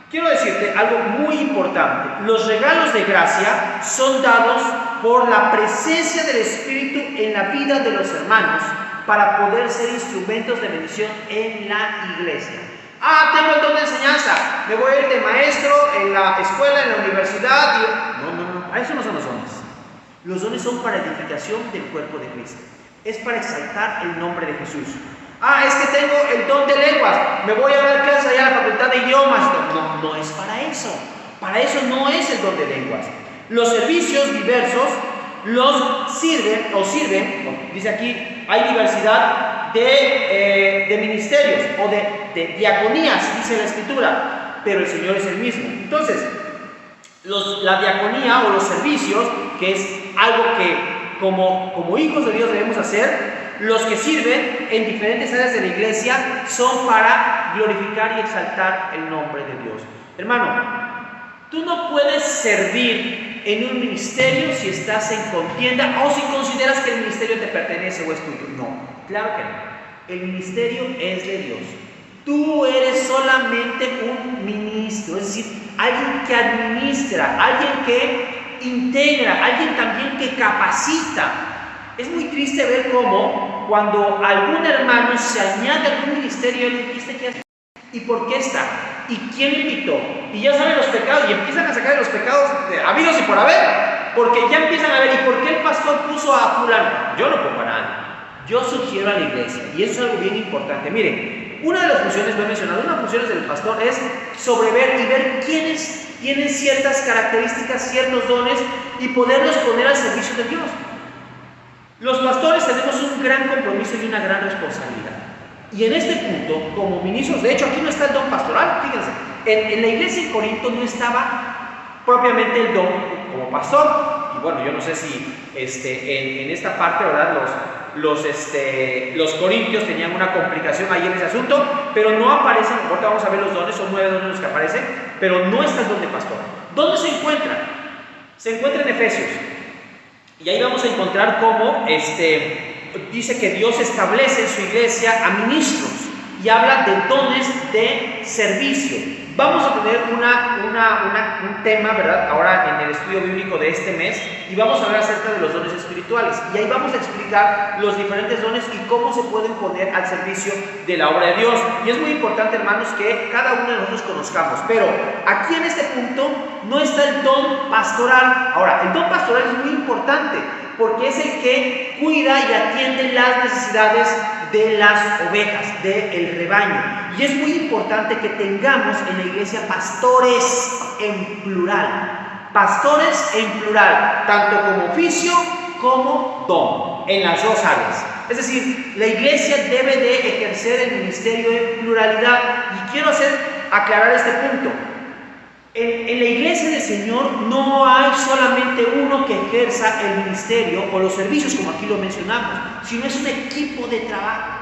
quiero decirte algo muy importante. Los regalos de gracia son dados por la presencia del Espíritu en la vida de los hermanos para poder ser instrumentos de bendición en la iglesia. Tengo el don de enseñanza, me voy a ir de maestro en la escuela, en la universidad. No, a eso no son los dones. Los dones son para edificación del cuerpo de Cristo. Es para exaltar el nombre de Jesús. Es que tengo el don de lenguas, me voy a dar clases allá a la facultad de idiomas. No es para eso. Para eso no es el don de lenguas. Los servicios diversos los sirven, dice aquí, hay diversidad de ministerios o de diaconías, dice la Escritura, pero el Señor es el mismo. Entonces, la diaconía o los servicios, que es algo que como hijos de Dios debemos hacer, los que sirven en diferentes áreas de la iglesia son para glorificar y exaltar el nombre de Dios. Hermano, tú no puedes servir en un ministerio si estás en contienda o si consideras que el ministerio te pertenece o es tuyo. No, claro que no. El ministerio es de Dios. Tú eres solamente un ministro, es decir, alguien que administra, alguien que integra, alguien también que capacita. Es muy triste ver cómo cuando algún hermano se añade a algún ministerio, le dijiste que ¿y por qué está? ¿Y quién le invitó? Y ya saben los pecados y empiezan a sacar los pecados habidos y por haber, porque ya empiezan a ver, ¿y por qué el pastor puso a fulano? Yo no pongo a nadie, yo sugiero a la iglesia, y eso es algo bien importante. Miren, una de las funciones, lo he mencionado, una de las funciones del pastor es sobrever y ver quiénes tienen ciertas características, ciertos dones y poderlos poner al servicio de Dios. Los pastores tenemos un gran compromiso y una gran responsabilidad. Y en este punto, como ministros, de hecho aquí no está el don pastoral, fíjense, en la iglesia en Corinto no estaba propiamente el don como pastor. Y bueno, yo no sé si en esta parte, ¿verdad? Los corintios tenían una complicación ahí en ese asunto, pero no aparecen, ahorita vamos a ver los dones, son 9 dones los que aparecen, pero no está el don de pastor. ¿Dónde se encuentra? Se encuentra en Efesios. Y ahí vamos a encontrar cómo dice que Dios establece en su iglesia a ministros y habla de dones de servicio. Vamos a tener un tema, ¿verdad? Ahora en el estudio bíblico de este mes, y vamos a hablar acerca de los dones espirituales. Y ahí vamos a explicar los diferentes dones y cómo se pueden poner al servicio de la obra de Dios. Y es muy importante, hermanos, que cada uno de nosotros conozcamos. Pero aquí en este punto no está el don pastoral. Ahora, el don pastoral es muy importante porque es el que cuida y atiende las necesidades de las ovejas, del rebaño. Y es muy importante que tengamos en la iglesia pastores en plural. Pastores en plural, tanto como oficio como don, en las dos áreas. Es decir, la iglesia debe de ejercer el ministerio en pluralidad. Y quiero aclarar este punto. En la iglesia del Señor no hay solamente uno que ejerza el ministerio o los servicios, como aquí lo mencionamos, sino es un equipo de trabajo.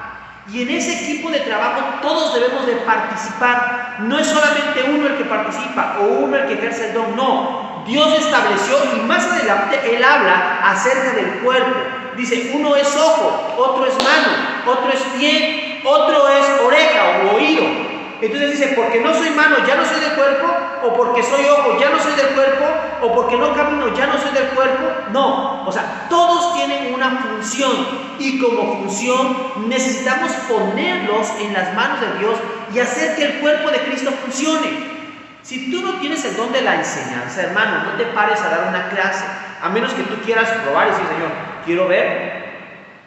Y en ese equipo de trabajo todos debemos de participar. No es solamente uno el que participa o uno el que ejerce el don, no. Dios estableció, y más adelante Él habla acerca del cuerpo. Dice, uno es ojo, otro es mano, otro es pie, otro es oreja o oído. Entonces dice, porque no soy mano, ya no soy del cuerpo, o porque soy ojo, ya no soy del cuerpo, o porque no camino, ya no soy del cuerpo. No, o sea, todos tienen una función, y como función necesitamos ponerlos en las manos de Dios y hacer que el cuerpo de Cristo funcione. Si tú no tienes el don de la enseñanza, hermano, no te pares a dar una clase, a menos que tú quieras probar y decir, Señor, quiero ver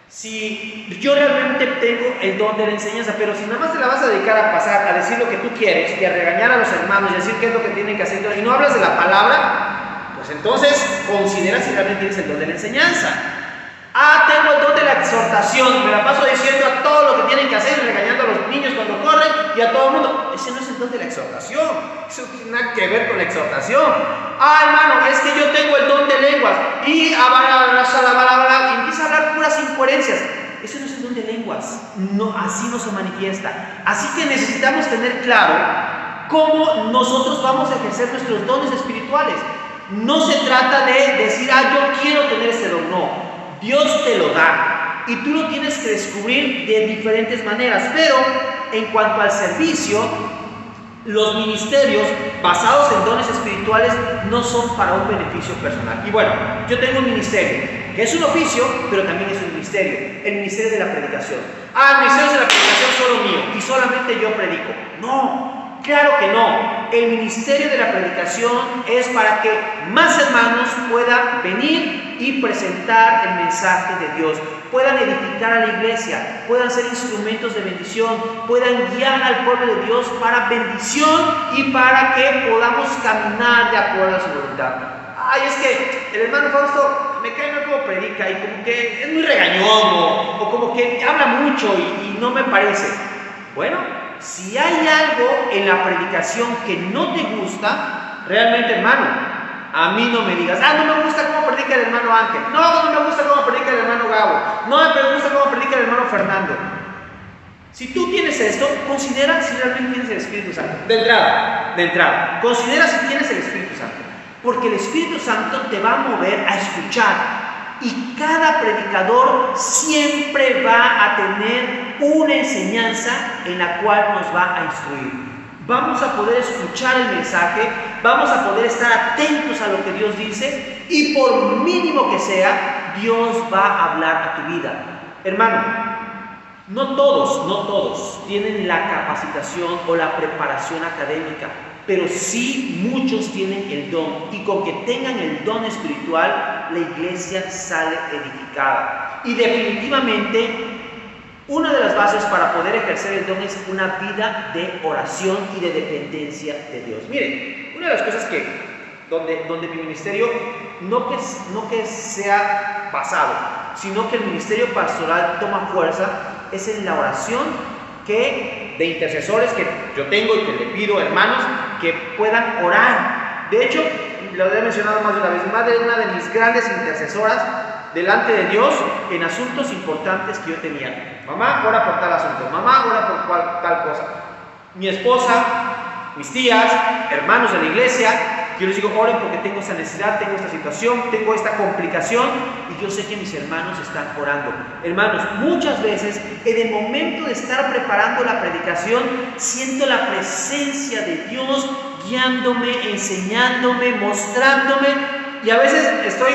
si yo realmente tengo el don de la enseñanza. Pero si nada más te la vas a dedicar a pasar, a decir lo que tú quieres y a regañar a los hermanos y a decir qué es lo que tienen que hacer y no hablas de la palabra, pues entonces considera si realmente tienes el don de la enseñanza. Tengo el don de la exhortación, me la paso diciendo a todo lo que tienen que hacer, regañando a los niños cuando corren y a todo el mundo. Ese no es el don de la exhortación, eso no tiene nada que ver con la exhortación. Hermano, es que yo tengo el don de lenguas y empieza a hablar puras incoherencias. Eso no es el don de lenguas, no, así no se manifiesta. Así que necesitamos tener claro cómo nosotros vamos a ejercer nuestros dones espirituales. No se trata de decir, yo quiero tener ese don, no. Dios te lo da y tú lo tienes que descubrir de diferentes maneras. Pero en cuanto al servicio, los ministerios basados en dones espirituales no son para un beneficio personal. Y bueno, yo tengo un ministerio, que es un oficio, pero también es un ministerio, el ministerio de la predicación. El ministerio de la predicación es solo mío y solamente yo predico. No, claro que no. El ministerio de la predicación es para que más hermanos puedan venir y presentar el mensaje de Dios, puedan edificar a la iglesia, puedan ser instrumentos de bendición, puedan guiar al pueblo de Dios para bendición y para que podamos caminar de acuerdo a su voluntad. Es que el hermano Fausto me cae mal como predica y como que es muy regañón o como que habla mucho y no me parece. Bueno, si hay algo en la predicación que no te gusta, realmente, hermano, a mí no me digas, no me gusta cómo predica el hermano Ángel, no me gusta cómo predica el hermano Gabo, no me gusta cómo predica el hermano Fernando. Si tú tienes esto, considera si realmente tienes el Espíritu Santo. De entrada, considera si tienes el Espíritu Santo. Porque el Espíritu Santo te va a mover a escuchar. Y cada predicador siempre va a tener una enseñanza en la cual nos va a instruir. Vamos a poder escuchar el mensaje, vamos a poder estar atentos a lo que Dios dice y por mínimo que sea, Dios va a hablar a tu vida. Hermano, no todos tienen la capacitación o la preparación académica, pero sí muchos tienen el don y con que tengan el don espiritual, la iglesia sale edificada. Y definitivamente, una de las bases para poder ejercer el don es una vida de oración y de dependencia de Dios. Miren, una de las cosas donde mi ministerio no que sea basado, sino que el ministerio pastoral toma fuerza, es en la oración de intercesores que yo tengo y que le pido, hermanos, que puedan orar. De hecho, lo he mencionado más de una vez, madre es una de mis grandes intercesoras delante de Dios en asuntos importantes que yo tenía. Mamá, ora por tal asunto. Mamá, ora por tal cosa. Mi esposa, mis tías, hermanos de la iglesia, yo les digo, oren porque tengo esta necesidad, tengo esta situación, tengo esta complicación y yo sé que mis hermanos están orando. Hermanos, muchas veces en el momento de estar preparando la predicación, siento la presencia de Dios guiándome, enseñándome, mostrándome. Y a veces estoy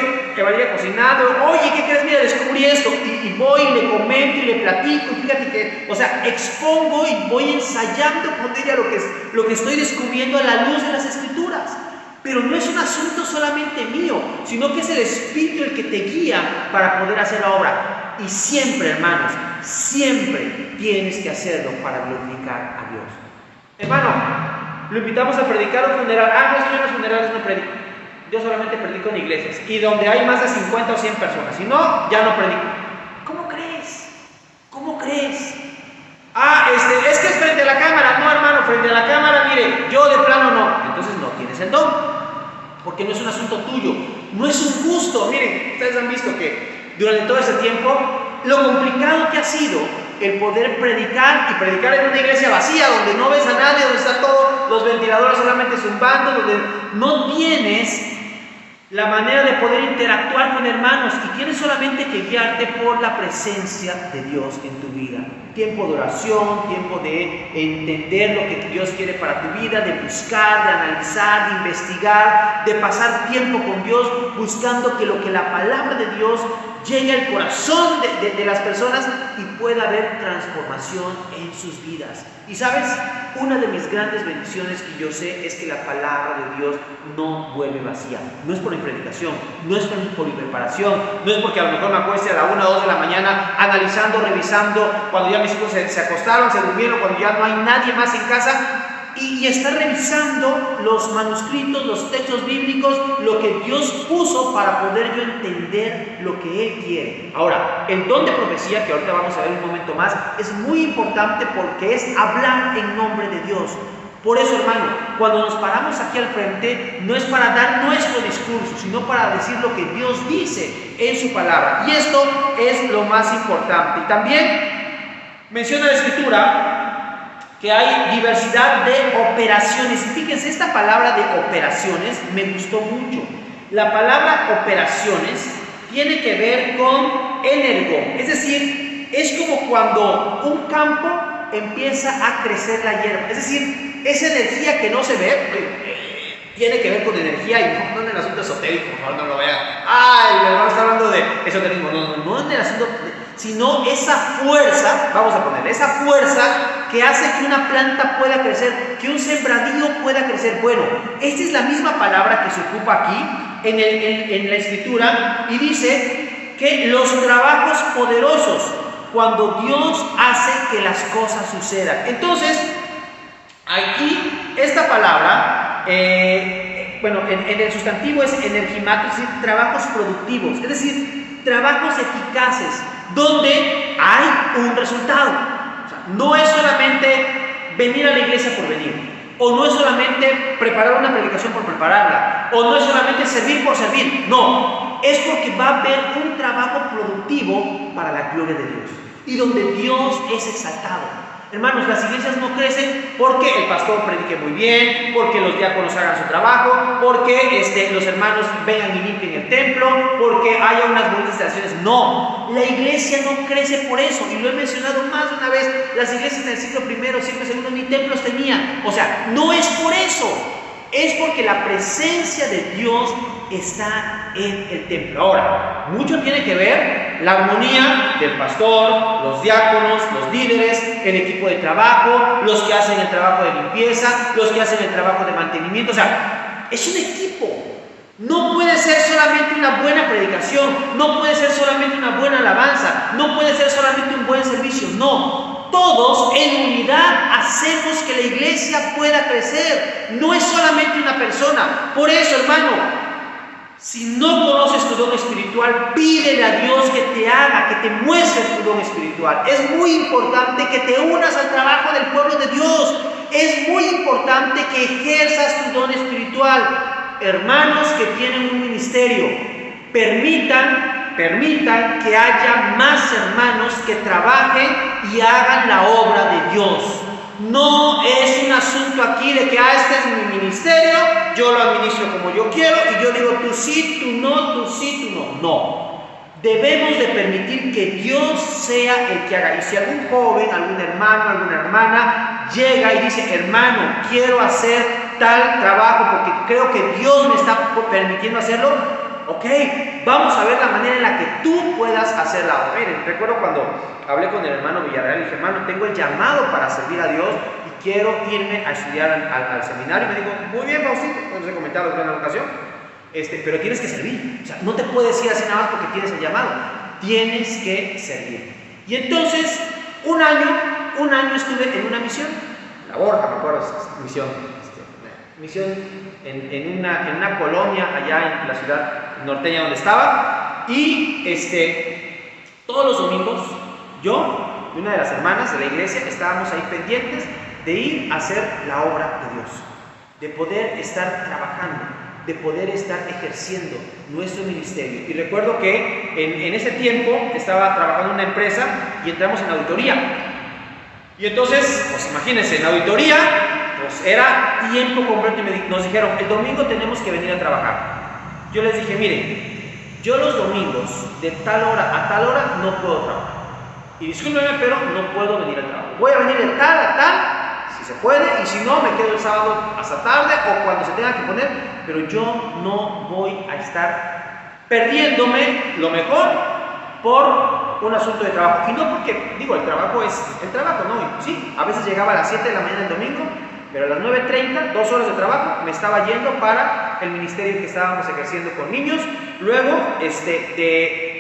cocinando, oye, ¿qué crees? Mira, descubrí esto, y voy y le comento y le platico, y fíjate que, expongo y voy ensayando con ella lo que estoy descubriendo a la luz de las Escrituras. Pero no es un asunto solamente mío, sino que es el Espíritu el que te guía para poder hacer la obra. Y siempre, hermanos, siempre tienes que hacerlo para glorificar a Dios. Hermano, lo invitamos a predicar un funeral. No, es que yo en los funerales no predico. Yo solamente predico en iglesias y donde hay más de 50 o 100 personas. Si no, ya no predico. ¿Cómo crees? ¿Cómo crees? Es que es frente a la cámara. No, hermano, frente a la cámara, mire, yo de plano no. Entonces no tienes el don, porque no es un asunto tuyo, no es un gusto. Miren, ustedes han visto que durante todo ese tiempo, lo complicado que ha sido el poder predicar y predicar en una iglesia vacía, donde no ves a nadie, donde están todos los ventiladores solamente zumbando, donde no tienes la manera de poder interactuar con hermanos y tienes solamente que guiarte por la presencia de Dios en tu vida. Tiempo de oración, tiempo de entender lo que Dios quiere para tu vida, de buscar, de analizar, de investigar, de pasar tiempo con Dios, buscando que lo que la palabra de Dios llegue al corazón de las personas y pueda haber transformación en sus vidas. Y sabes, una de mis grandes bendiciones que yo sé es que la palabra de Dios no vuelve vacía. No es por mi predicación, no es por mi preparación, no es porque a lo mejor me acueste a la 1 o 2 de la mañana analizando, revisando, cuando ya mis hijos se acostaron, se durmieron, cuando ya no hay nadie más en casa, y está revisando los manuscritos, los textos bíblicos, lo que Dios puso para poder yo entender lo que Él quiere. Ahora, el don de profecía, que ahorita vamos a ver un momento más, es muy importante porque es hablar en nombre de Dios. Por eso, hermano, cuando nos paramos aquí al frente, no es para dar nuestro discurso, sino para decir lo que Dios dice en su palabra. Y esto es lo más importante. Y también menciona la Escritura que hay diversidad de operaciones. Y fíjense, esta palabra de operaciones me gustó mucho. La palabra operaciones tiene que ver con energo, es decir, es como cuando un campo empieza a crecer la hierba, es decir, esa energía que no se ve, tiene que ver con energía, y no en el asunto esotérico, por favor, no lo vean. Ay, el hermano está hablando de esoterismo, no en el asunto, sino esa fuerza, vamos a poner, esa fuerza que hace que una planta pueda crecer, que un sembradío pueda crecer. Bueno, esta es la misma palabra que se ocupa aquí en la Escritura, y dice que los trabajos poderosos, cuando Dios hace que las cosas sucedan. Entonces, aquí esta palabra, bueno, en el sustantivo es energimato, es decir, trabajos productivos, es decir, trabajos eficaces, donde hay un resultado. O sea, no es solamente venir a la iglesia por venir, o no es solamente preparar una predicación por prepararla, o no es solamente servir por servir. No, es porque va a haber un trabajo productivo para la gloria de Dios, y donde Dios es exaltado. Hermanos, las iglesias no crecen porque el pastor predique muy bien, porque los diáconos hagan su trabajo, porque los hermanos vengan y limpien el templo, porque haya unas bonitas instalaciones. No, la iglesia no crece por eso, y lo he mencionado más de una vez. Las iglesias del siglo I, siglo II, ni templos tenían. O sea, no es por eso, es porque la presencia de Dios está en el templo. Ahora, mucho tiene que ver la armonía del pastor, los diáconos, los líderes, el equipo de trabajo, los que hacen el trabajo de limpieza, los que hacen el trabajo de mantenimiento. O sea, es un equipo. No puede ser solamente una buena predicación, no puede ser solamente una buena alabanza, no puede ser solamente un buen servicio. No, todos en unidad hacemos que la iglesia pueda crecer. No es solamente una persona. Por eso, hermano, si no conoces tu don espiritual, pídele a Dios que te haga, que te muestre tu don espiritual. Es muy importante que te unas al trabajo del pueblo de Dios. Es muy importante que ejerzas tu don espiritual. Hermanos que tienen un ministerio, permitan que haya más hermanos que trabajen y hagan la obra de Dios. No es un asunto aquí de que este es mi ministerio, yo lo administro como yo quiero, y yo digo tú sí, tú no, tú sí, tú no. No, debemos de permitir que Dios sea el que haga. Y si algún joven, algún hermano, alguna hermana llega y dice, hermano, quiero hacer tal trabajo porque creo que Dios me está permitiendo hacerlo, ok, vamos a ver la manera en la que tú puedas hacerla. Miren, recuerdo cuando hablé con el hermano Villarreal y dije, hermano, tengo el llamado para servir a Dios y quiero irme a estudiar al seminario. Y me dijo, muy bien, Faustito, no les he comentado en la ocasión, pero tienes que servir. O sea, no te puedes ir así nada más porque tienes el llamado, tienes que servir. Y entonces, un año estuve en una misión, la Borja, me acuerdo, misión en una colonia allá en la ciudad norteña donde estaba, y todos los domingos yo y una de las hermanas de la iglesia estábamos ahí pendientes de ir a hacer la obra de Dios, de poder estar trabajando, de poder estar ejerciendo nuestro ministerio. Y recuerdo que en ese tiempo estaba trabajando en una empresa y entramos en auditoría, y entonces, pues imagínense, en auditoría pues era tiempo completo, y nos dijeron, el domingo tenemos que venir a trabajar. Yo les dije, miren, yo los domingos de tal hora a tal hora no puedo trabajar, y discúlpenme, pero no puedo venir al trabajo. Voy a venir de tal a tal, si se puede, y si no, me quedo el sábado hasta tarde o cuando se tenga que poner, pero yo no voy a estar perdiéndome lo mejor por un asunto de trabajo. Y no porque, digo, el trabajo es el trabajo, ¿no? Y sí, a veces llegaba a las 7 de la mañana el domingo, pero a las 9:30, 2 horas de trabajo, me estaba yendo para el ministerio que estábamos ejerciendo con niños. Luego,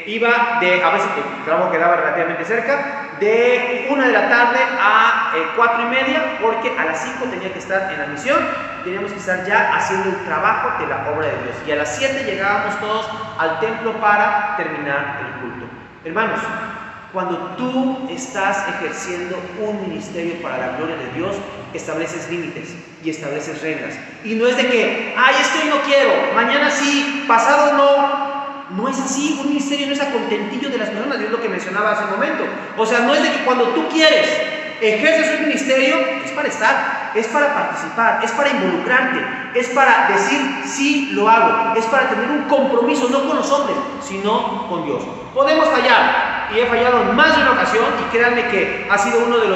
iba a veces el trabajo quedaba relativamente cerca, de 1 de la tarde a 4:30, porque a las 5 tenía que estar en la misión, teníamos que estar ya haciendo el trabajo de la obra de Dios. Y a las 7 llegábamos todos al templo para terminar el culto. Hermanos, Cuando tú estás ejerciendo un ministerio para la gloria de Dios, estableces límites y estableces reglas. Y no es de que, ay, es que hoy no quiero, mañana sí, pasado no. No es así. Un ministerio no es a contentillo de las personas, y es lo que mencionaba hace un momento. O sea, no es de que cuando tú quieres, ejerces un ministerio, es para estar, es para participar, es para involucrarte, es para decir, sí, lo hago, es para tener un compromiso, no con los hombres, sino con Dios. Podemos fallar, y he fallado en más de una ocasión, y créanme que ha sido uno de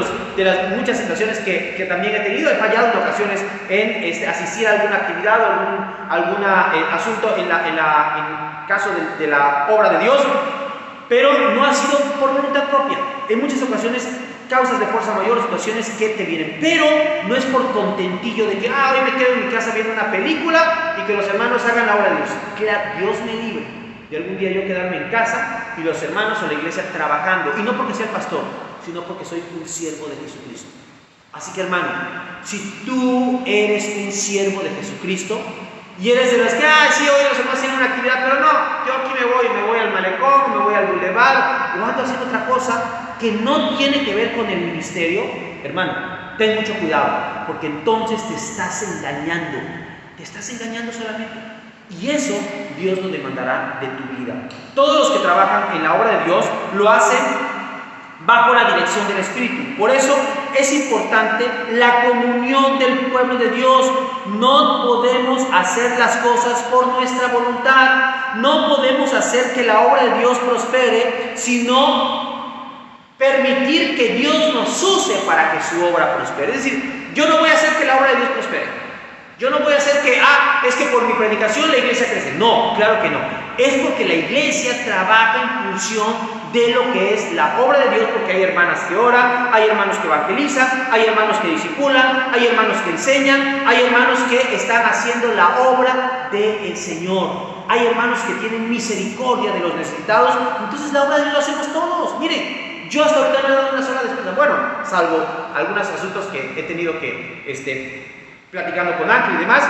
las muchas situaciones que también he tenido. He fallado en ocasiones en asistir a alguna actividad o algún asunto en caso de la obra de Dios, pero no ha sido por voluntad propia. En muchas ocasiones, causas de fuerza mayor, situaciones que te vienen, pero no es por contentillo de que hoy me quedo en mi casa viendo una película y que los hermanos hagan la obra de Dios. Claro, Dios me libre de algún día yo quedarme en casa y los hermanos o la iglesia trabajando, y no porque sea el pastor, sino porque soy un siervo de Jesucristo. Así que, hermano, si tú eres un siervo de Jesucristo y eres de los que, sí, hoy los hermanos tienen una actividad, pero no, yo aquí me voy al malecón, me voy al bulevar, o ando haciendo otra cosa que no tiene que ver con el ministerio, hermano, ten mucho cuidado, porque entonces te estás engañando solamente. Y eso Dios lo demandará de tu vida. Todos los que trabajan en la obra de Dios lo hacen bajo la dirección del Espíritu. Por eso es importante la comunión del pueblo de Dios. No podemos hacer las cosas por nuestra voluntad. No podemos hacer que la obra de Dios prospere, sino permitir que Dios nos use para que su obra prospere. Es decir, yo no voy a hacer que la obra de Dios prospere. Yo no voy a hacer que, es que por mi predicación la iglesia crece. No, claro que no. Es porque la iglesia trabaja en función de lo que es la obra de Dios, porque hay hermanas que oran, hay hermanos que evangelizan, hay hermanos que discipulan, hay hermanos que enseñan, hay hermanos que están haciendo la obra del Señor. Hay hermanos que tienen misericordia de los necesitados. Entonces la obra de Dios la hacemos todos. Miren, yo hasta ahorita no he dado una sola despesa. Bueno, salvo algunos asuntos que he tenido que platicando con Ángel y demás,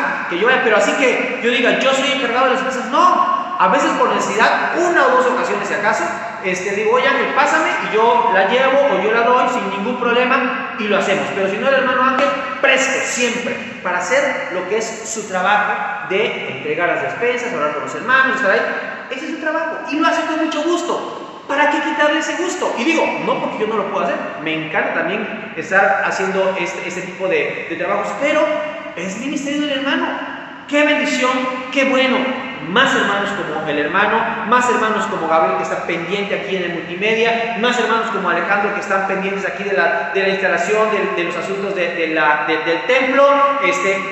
pero así que yo diga, yo soy encargado de las cosas, no. A veces por necesidad, una o dos ocasiones si acaso, digo, oye Ángel, pásame, y yo la llevo o yo la doy sin ningún problema y lo hacemos. Pero si no, el hermano Ángel preste siempre para hacer lo que es su trabajo de entregar las despensas, orar con los hermanos, estar ahí. Ese es su trabajo y lo hace con mucho gusto. ¿Para qué quitarle ese gusto? Y digo, no porque yo no lo puedo hacer, me encanta también estar haciendo este tipo de trabajos, pero es el ministerio del hermano. ¡Qué bendición! ¡Qué bueno! Más hermanos como el hermano, más hermanos como Gabriel que está pendiente aquí en el multimedia, más hermanos como Alejandro que están pendientes aquí de la instalación, de los asuntos del templo,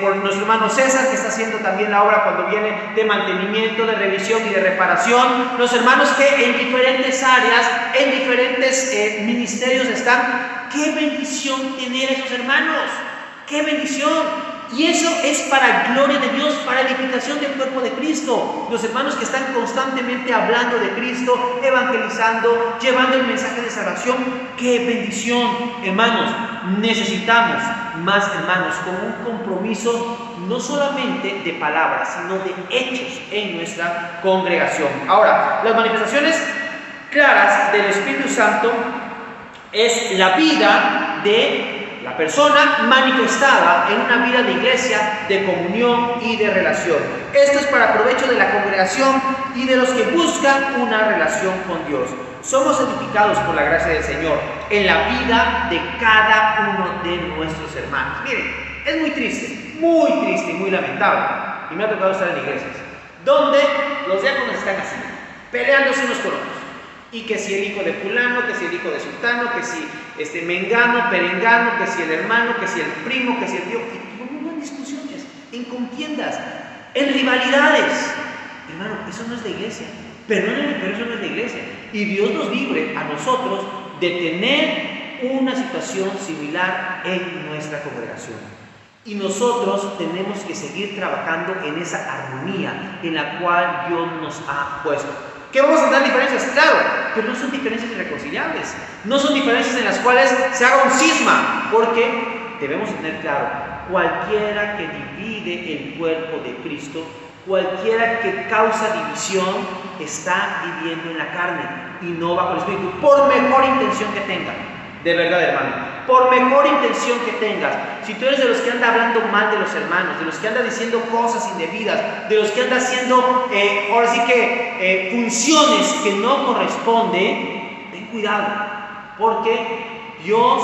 por nuestro hermano César que está haciendo también la obra cuando viene de mantenimiento, de revisión y de reparación, los hermanos que en diferentes áreas, en diferentes ministerios están. ¡Qué bendición tener esos hermanos! ¡Qué bendición! Y eso es para gloria de Dios, para edificación del cuerpo de Cristo. Los hermanos que están constantemente hablando de Cristo, evangelizando, llevando el mensaje de salvación. ¡Qué bendición! Hermanos, necesitamos más hermanos con un compromiso no solamente de palabras, sino de hechos en nuestra congregación. Ahora, las manifestaciones claras del Espíritu Santo es la vida de la persona manifestada en una vida de iglesia, de comunión y de relación. Esto es para provecho de la congregación y de los que buscan una relación con Dios. Somos edificados por la gracia del Señor en la vida de cada uno de nuestros hermanos. Miren, es muy triste y muy lamentable. Y me ha tocado estar en iglesias donde los diáconos están así, peleándose unos con otros. Y que si el hijo de fulano, que si el hijo de sultano, que si mengano, perengano, que si el hermano, que si el primo, que si el tío, y en discusiones, en contiendas, en rivalidades. Hermano, eso no es la iglesia. Perdónenme, pero eso no es la iglesia. Y Dios nos libre a nosotros de tener una situación similar en nuestra congregación. Y nosotros tenemos que seguir trabajando en esa armonía en la cual Dios nos ha puesto. ¿Que vamos a tener diferencias? Claro, pero no son diferencias irreconciliables. No son diferencias en las cuales se haga un cisma, porque debemos tener claro, cualquiera que divide el cuerpo de Cristo Cualquiera que causa división está viviendo en la carne y no bajo el Espíritu, por mejor intención que tenga. De verdad, hermano, por mejor intención que tengas. Si tú eres de los que anda hablando mal de los hermanos, de los que anda diciendo cosas indebidas, de los que anda haciendo, ahora sí que, funciones que no corresponden, ten cuidado, porque Dios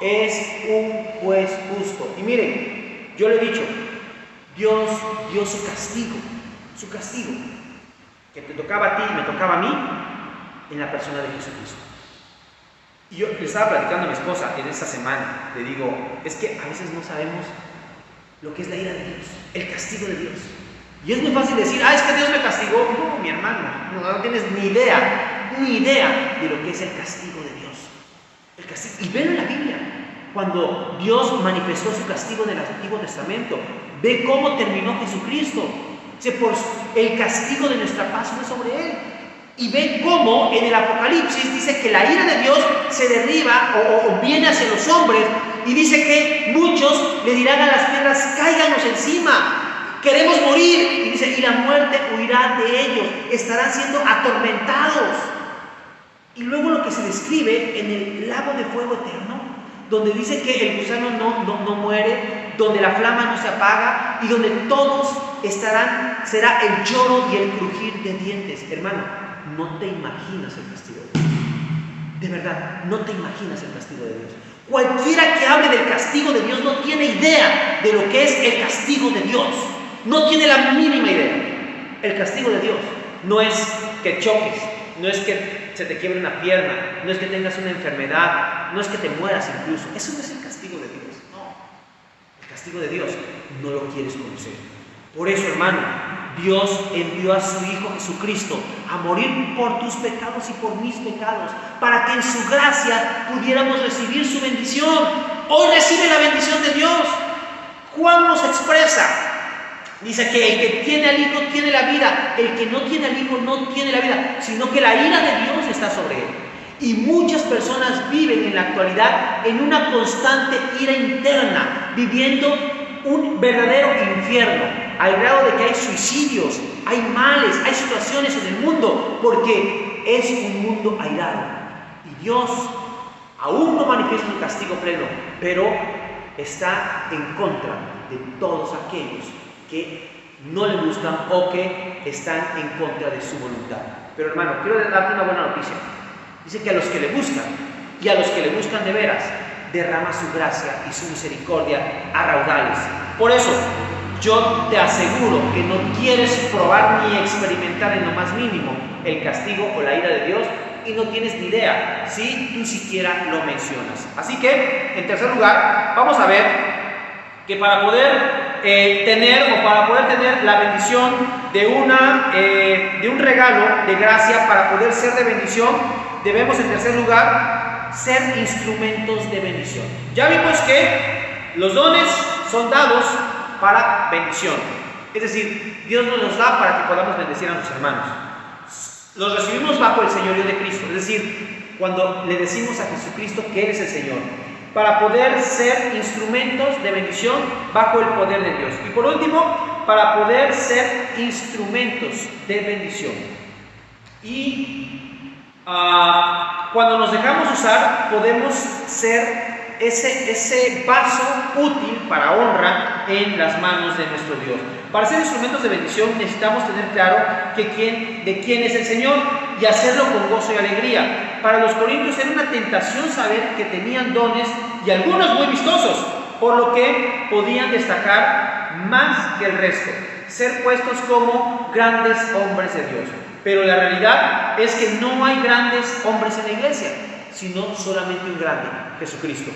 es un juez justo. Y miren, yo le he dicho, Dios dio su castigo, que te tocaba a ti y me tocaba a mí, en la persona de Jesucristo. Y yo le estaba platicando a mi esposa en esta semana, le digo, es que a veces no sabemos lo que es la ira de Dios, el castigo de Dios. Y es muy fácil decir, es que Dios me castigó. No, mi hermano, no tienes ni idea de lo que es el castigo de Dios. El castigo, y ven en la Biblia, cuando Dios manifestó su castigo en el Antiguo Testamento, ve cómo terminó Jesucristo. Por el castigo de nuestra paz fue sobre Él. Y ve cómo en el Apocalipsis dice que la ira de Dios se derriba o viene hacia los hombres, y dice que muchos le dirán a las piedras, cáiganos encima, queremos morir. Y dice, y la muerte huirá de ellos, estarán siendo atormentados. Y luego lo que se describe en el lago de fuego eterno, donde dice que el gusano no muere, donde la flama no se apaga y donde todos será el lloro y el crujir de dientes. Hermano, no te imaginas el castigo de Dios. De verdad, no te imaginas el castigo de Dios. Cualquiera que hable del castigo de Dios no tiene idea de lo que es el castigo de Dios. No tiene la mínima idea. El castigo de Dios no es que choques, no es que se te quiebre una pierna, no es que tengas una enfermedad, no es que te mueras incluso. Eso no es el castigo de Dios. No. El castigo de Dios no lo quieres conocer. Por eso, hermano, Dios envió a su Hijo Jesucristo a morir por tus pecados y por mis pecados, para que en su gracia pudiéramos recibir su bendición. Hoy recibe la bendición de Dios. Juan nos expresa, dice que el que tiene al Hijo tiene la vida, el que no tiene al Hijo no tiene la vida, sino que la ira de Dios está sobre él. Y muchas personas viven en la actualidad en una constante ira interna, viviendo un verdadero infierno, al grado de que hay suicidios, hay males, hay situaciones en el mundo, porque es un mundo airado. Y Dios aún no manifiesta un castigo pleno, pero está en contra de todos aquellos que no le buscan o que están en contra de su voluntad. Pero hermano, quiero darte una buena noticia. Dice que a los que le buscan y a los que le buscan de veras, derrama su gracia y su misericordia a raudales. Por eso, yo te aseguro que no quieres probar ni experimentar en lo más mínimo el castigo o la ira de Dios, y no tienes ni idea si tú siquiera lo mencionas. Así que, en tercer lugar, vamos a ver que para poder tener la bendición de un regalo de gracia, para poder ser de bendición, debemos, en tercer lugar, ser instrumentos de bendición. Ya vimos que los dones son dados para bendición, es decir, Dios nos los da para que podamos bendecir a nuestros hermanos. Los recibimos bajo el señorío de Cristo, es decir, cuando le decimos a Jesucristo que Él es el Señor, para poder ser instrumentos de bendición bajo el poder de Dios. Y por último, para poder ser instrumentos de bendición. Y cuando nos dejamos usar, podemos ser ese vaso útil para honra en las manos de nuestro Dios. Para ser instrumentos de bendición necesitamos tener claro de quién es el Señor y hacerlo con gozo y alegría. Para los corintios era una tentación saber que tenían dones, y algunos muy vistosos, por lo que podían destacar más que el resto, ser puestos como grandes hombres de Dios. Pero la realidad es que no hay grandes hombres en la iglesia, sino solamente un grande, Jesucristo.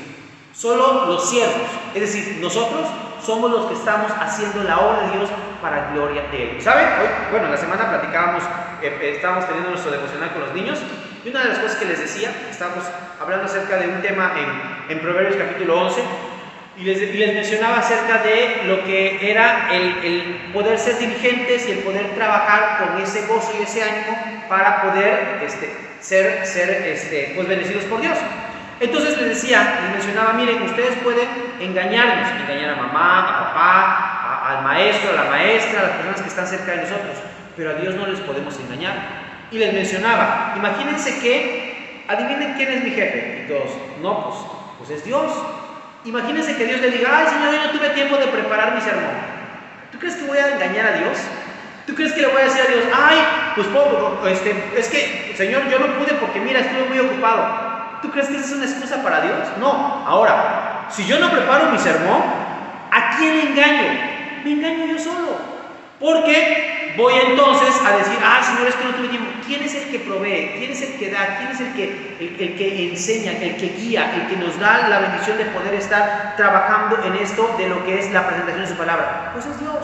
Solo los siervos, es decir, nosotros somos los que estamos haciendo la obra de Dios para gloria de Él. ¿Saben? Hoy, la semana estábamos teniendo nuestro devocional con los niños, y una de las cosas que les decía, estábamos hablando acerca de un tema en Proverbios capítulo 11, y les mencionaba acerca de lo que era el poder ser diligentes y el poder trabajar con ese gozo y ese ánimo para poder ser bendecidos por Dios. Entonces les mencionaba, miren, ustedes pueden engañar a mamá, a papá, al maestro, a la maestra, a las personas que están cerca de nosotros, pero a Dios no les podemos engañar. Y les mencionaba, imagínense que, adivinen quién es mi jefe. Y todos, no, pues es Dios. Imagínense que Dios le diga, ay Señor, yo no tuve tiempo de preparar mi sermón. ¿Tú crees que voy a engañar a Dios? ¿Tú crees que le voy a decir a Dios, ay, pues es que, Señor, yo no pude porque mira, estuve muy ocupado? ¿Tú crees que esa es una excusa para Dios? No. Ahora, si yo no preparo mi sermón, ¿a quién engaño? Me engaño yo solo. Porque voy entonces a decir, Señor, es que no tuve tiempo. ¿Quién es el que provee? ¿Quién es el que da? ¿Quién es el que enseña, el que guía, el que nos da la bendición de poder estar trabajando en esto de lo que es la presentación de su palabra? Pues es Dios.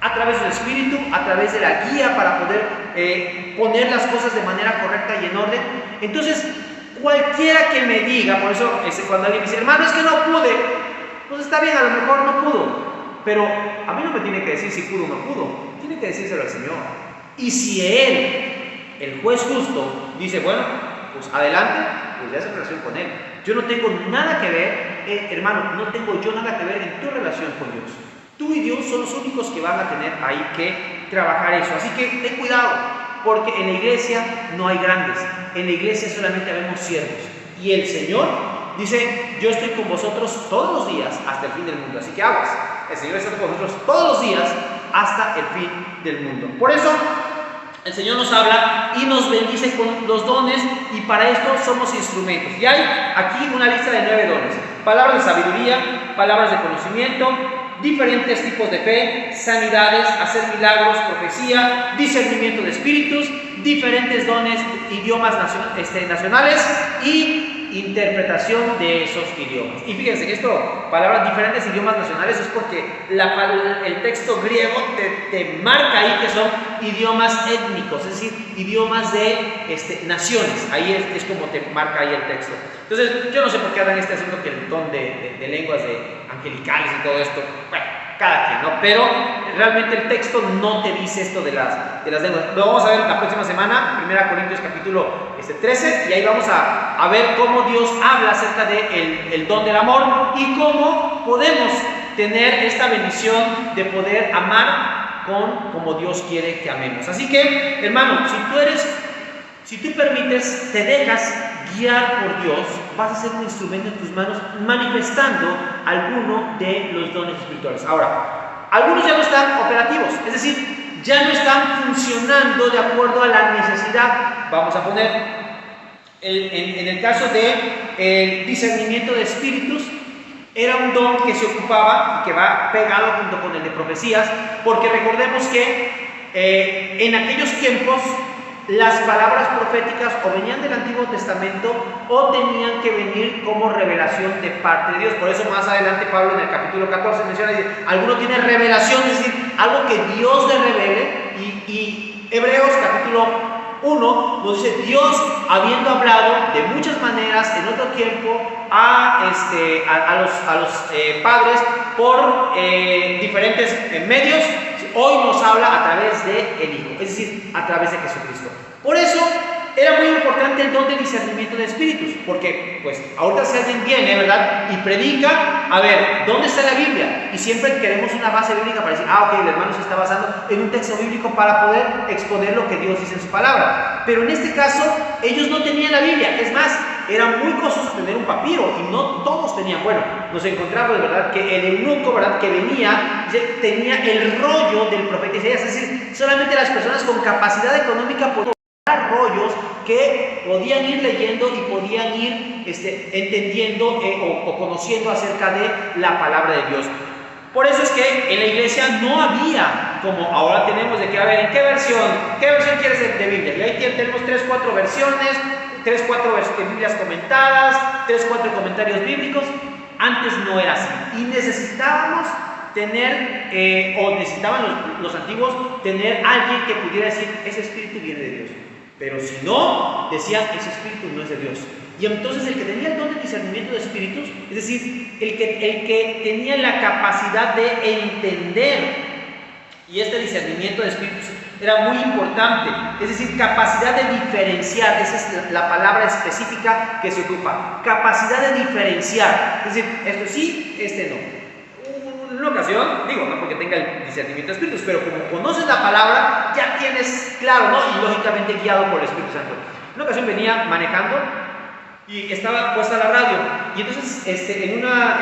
A través del Espíritu, a través de la guía para poder poner las cosas de manera correcta y en orden. Entonces, cualquiera que me diga, por eso cuando alguien dice, hermano, es que no pude, pues está bien, a lo mejor no pudo, pero a mí no me tiene que decir si pudo o no pudo, tiene que decírselo al Señor. Y si Él, el juez justo, dice, bueno, pues adelante, pues ya es relación con Él. Yo no tengo nada que ver, hermano, no tengo yo nada que ver en tu relación con Dios. Tú y Dios son los únicos que van a tener ahí que trabajar eso. Así que ten cuidado, porque en la iglesia no hay grandes, en la iglesia solamente habemos siervos. Y el Señor dice, yo estoy con vosotros todos los días hasta el fin del mundo. Así que aguas, el Señor está con nosotros todos los días hasta el fin del mundo. Por eso, el Señor nos habla y nos bendice con los dones, y para esto somos instrumentos. Y hay aquí una lista de 9 dones. Palabras de sabiduría, palabras de conocimiento, diferentes tipos de fe, sanidades, hacer milagros, profecía, discernimiento de espíritus, diferentes dones, idiomas nacionales y interpretación de esos idiomas. Y fíjense que esto, palabras diferentes idiomas nacionales, es porque el texto griego te marca ahí que son idiomas étnicos, es decir, idiomas de naciones. Ahí es como te marca ahí el texto. Entonces, yo no sé por qué hablan asunto que el don de lenguas angelicales y todo esto. Bueno, cada quien, ¿no? Pero realmente el texto no te dice esto de las lenguas. Lo vamos a ver la próxima semana, 1 Corintios capítulo 13, y ahí vamos a ver cómo Dios habla acerca del don del amor y cómo podemos tener esta bendición de poder amar como Dios quiere que amemos. Así que, hermano, si tú permites, te dejas guiar por Dios, vas a ser un instrumento en tus manos manifestando alguno de los dones espirituales. Ahora, algunos ya no están operativos, es decir, ya no están funcionando de acuerdo a la necesidad. Vamos a poner, en el caso del discernimiento de espíritus, era un don que se ocupaba y que va pegado junto con el de profecías, porque recordemos que en aquellos tiempos las palabras proféticas o venían del Antiguo Testamento o tenían que venir como revelación de parte de Dios. Por eso más adelante Pablo en el capítulo 14 menciona, dice, alguno tiene revelación, es decir, algo que Dios le revele, y Hebreos capítulo 1 nos dice, Dios habiendo hablado de muchas maneras en otro tiempo a los padres por diferentes medios, hoy nos habla a través del Hijo, es decir, a través de Jesucristo. Por eso era muy importante el don de discernimiento de espíritus, porque pues ahorita si alguien viene, ¿verdad?, y predica, a ver, ¿dónde está la Biblia? Y siempre queremos una base bíblica para decir, ok, el hermano se está basando en un texto bíblico para poder exponer lo que Dios dice en su palabra. Pero en este caso, ellos no tenían la Biblia, es más, era muy costoso tener un papiro y no todos tenían. Bueno, nos encontramos, ¿verdad?, que el eunuco, ¿verdad?, que venía, tenía el rollo del profeta Isaías, es decir, solamente las personas con capacidad económica podían rollos que podían ir leyendo y podían ir entendiendo o conociendo acerca de la palabra de Dios. Por eso es que en la iglesia no había, como ahora tenemos, de que, a ver, ¿en qué versión quieres de Biblia? Y ahí tenemos 3-4 versiones, 3-4 Biblias comentadas, 3-4 comentarios bíblicos. Antes no era así. Y necesitábamos tener, o necesitaban los antiguos, tener alguien que pudiera decir, ese espíritu viene de Dios. Pero si no, decían, ese espíritu no es de Dios. Y entonces el que tenía el don de discernimiento de espíritus, es decir, el que tenía la capacidad de entender, y este discernimiento de espíritus era muy importante, es decir, capacidad de diferenciar, esa es la palabra específica que se ocupa, capacidad de diferenciar, es decir, esto sí, este no. una ocasión, digo, no porque tenga el discernimiento de espíritus, pero como conoces la palabra, ya tienes claro, ¿no? Y lógicamente guiado por el Espíritu Santo. Una ocasión venía manejando y estaba puesta la radio, y entonces estaba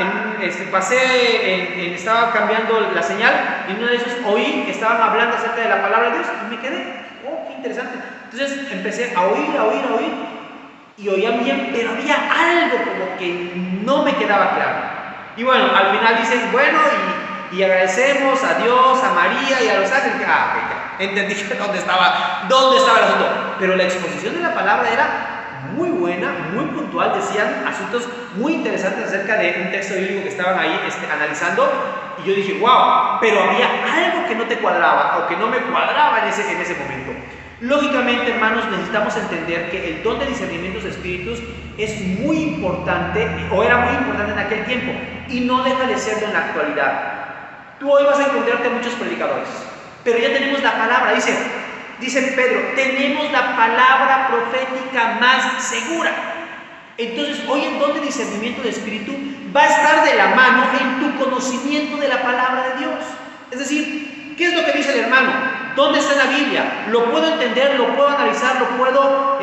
cambiando la señal, y en uno de esos oí que estaban hablando acerca de la palabra de Dios, y me quedé, oh, qué interesante. Entonces empecé a oír, y oía bien, pero había algo como que no me quedaba claro. Y bueno, al final dicen, bueno, y agradecemos a Dios, a María y a los ángeles. Ok, ya, entendí dónde estaba el asunto. Pero la exposición de la palabra era muy buena, muy puntual, decían asuntos muy interesantes acerca de un texto bíblico que estaban ahí analizando, y yo dije, wow, pero había algo que no te cuadraba, o que no me cuadraba en ese momento. Lógicamente, hermanos, necesitamos entender que el don de discernimientos de espíritus es muy importante, o era muy importante en aquel tiempo, y no deja de serlo en la actualidad. Tú hoy vas a encontrarte muchos predicadores, pero ya tenemos la palabra, dice Pedro, tenemos la palabra profética más segura. Entonces, hoy el don de discernimiento de espíritu va a estar de la mano en tu conocimiento de la palabra de Dios. Es decir, ¿qué es lo que dice el hermano? ¿Dónde está en la Biblia? ¿Lo puedo entender? ¿Lo puedo analizar? ¿Lo puedo,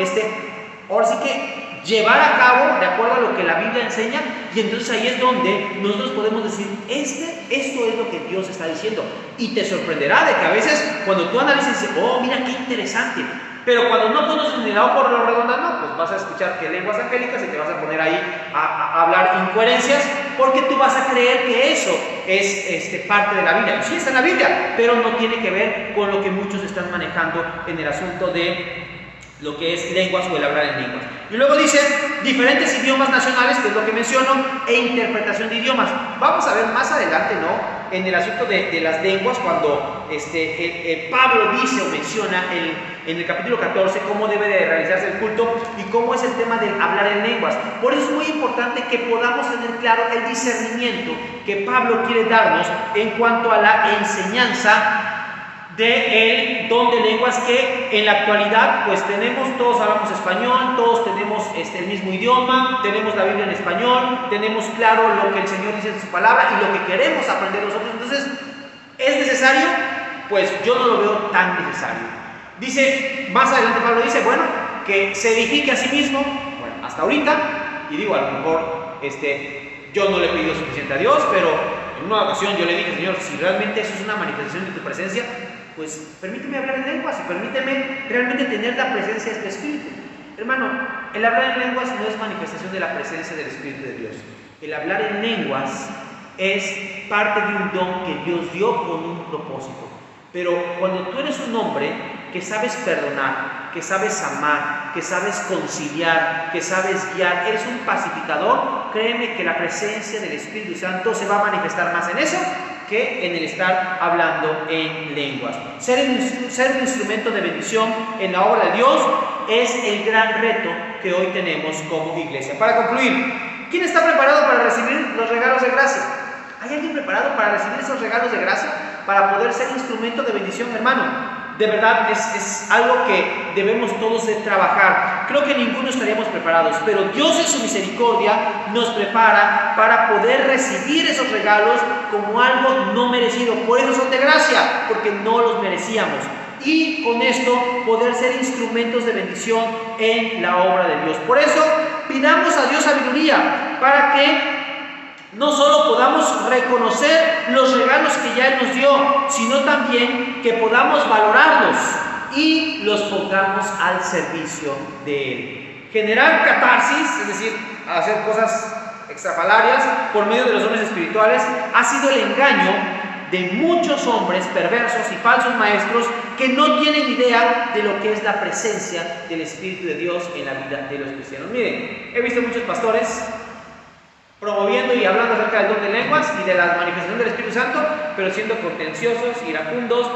ahora sí que llevar a cabo de acuerdo a lo que la Biblia enseña? Y entonces ahí es donde nosotros podemos decir, esto es lo que Dios está diciendo. Y te sorprenderá de que a veces cuando tú analizas, dices, oh, mira qué interesante. Pero cuando no conoces ni la O por lo redonda, no, pues vas a escuchar que lenguas angélicas y te vas a poner ahí a hablar incoherencias, porque tú vas a creer que eso es parte de la Biblia. Sí está en la Biblia, pero no tiene que ver con lo que muchos están manejando en el asunto de lo que es lenguas o el hablar en lenguas. Y luego dice diferentes idiomas nacionales, que es lo que menciono, e interpretación de idiomas. Vamos a ver más adelante, ¿no?, en el asunto de las lenguas, cuando Pablo dice o menciona en el capítulo 14 cómo debe de realizarse el culto y cómo es el tema del hablar en lenguas. Por eso es muy importante que podamos tener claro el discernimiento que Pablo quiere darnos en cuanto a la enseñanza del don de lenguas, que en la actualidad pues todos hablamos español, todos tenemos el mismo idioma, tenemos la Biblia en español, tenemos claro lo que el Señor dice en su palabra y lo que queremos aprender nosotros. Entonces, ¿es necesario? Pues yo no lo veo tan necesario. Dice, más adelante Pablo dice, bueno, que se edifique a sí mismo, bueno, hasta ahorita, y digo, a lo mejor yo no le he pedido suficiente a Dios, pero en una ocasión yo le dije, Señor, si realmente eso es una manifestación de tu presencia, pues permíteme hablar en lenguas y permíteme realmente tener la presencia de tu Espíritu. Hermano, el hablar en lenguas no es manifestación de la presencia del Espíritu de Dios. El hablar en lenguas es parte de un don que Dios dio con un propósito. Pero cuando tú eres un hombre que sabes perdonar, que sabes amar, que sabes conciliar, que sabes guiar, eres un pacificador, créeme que la presencia del Espíritu Santo se va a manifestar más en eso que en el estar hablando en lenguas. Ser un instrumento de bendición en la obra de Dios es el gran reto que hoy tenemos como iglesia. Para concluir, ¿quién está preparado para recibir los regalos de gracia? ¿Hay alguien preparado para recibir esos regalos de gracia? Para poder ser instrumento de bendición, hermano. De verdad es algo que debemos todos de trabajar. Creo que ninguno estaríamos preparados, pero Dios en su misericordia nos prepara para poder recibir esos regalos como algo no merecido. Por eso son de gracia, porque no los merecíamos. Y con esto poder ser instrumentos de bendición en la obra de Dios. Por eso pidamos a Dios sabiduría para que no solo podamos reconocer los regalos que ya Él nos dio, sino también que podamos valorarlos y los pongamos al servicio de Él. Generar catarsis, es decir, hacer cosas extrafalarias por medio de los dones espirituales, ha sido el engaño de muchos hombres perversos y falsos maestros que no tienen idea de lo que es la presencia del Espíritu de Dios en la vida de los cristianos. Miren, he visto muchos pastores promoviendo y hablando acerca del don de lenguas y de la manifestación del Espíritu Santo, pero siendo contenciosos, iracundos,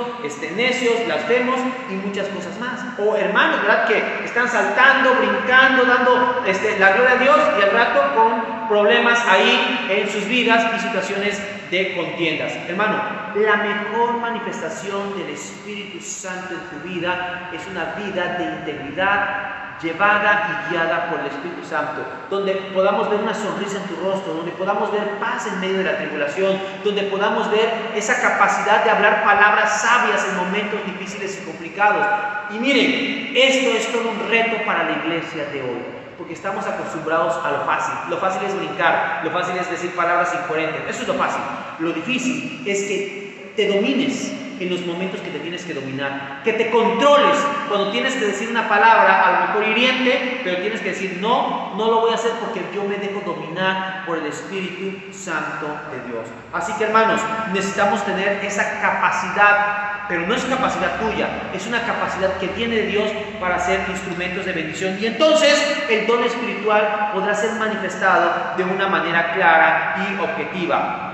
necios, blasfemos y muchas cosas más. O hermanos, ¿verdad?, que están saltando, brincando, dando la gloria a Dios, y al rato con problemas ahí en sus vidas y situaciones de contiendas. Hermano, la mejor manifestación del Espíritu Santo en tu vida es una vida de integridad, llevada y guiada por el Espíritu Santo, donde podamos ver una sonrisa en tu rostro, donde podamos ver paz en medio de la tribulación, donde podamos ver esa capacidad de hablar palabras sabias en momentos difíciles y complicados. Y miren, esto es todo un reto para la iglesia de hoy, porque estamos acostumbrados a lo fácil. Lo fácil es brincar, lo fácil es decir palabras incoherentes, eso es lo fácil. Lo difícil es que te domines en los momentos que te tienes que dominar, que te controles cuando tienes que decir una palabra a lo mejor hiriente, pero tienes que decir no lo voy a hacer porque yo me dejo dominar por el Espíritu Santo de Dios. Así que hermanos, necesitamos tener esa capacidad, pero no es capacidad tuya, es una capacidad que viene de Dios para ser instrumentos de bendición, y entonces el don espiritual podrá ser manifestado de una manera clara y objetiva.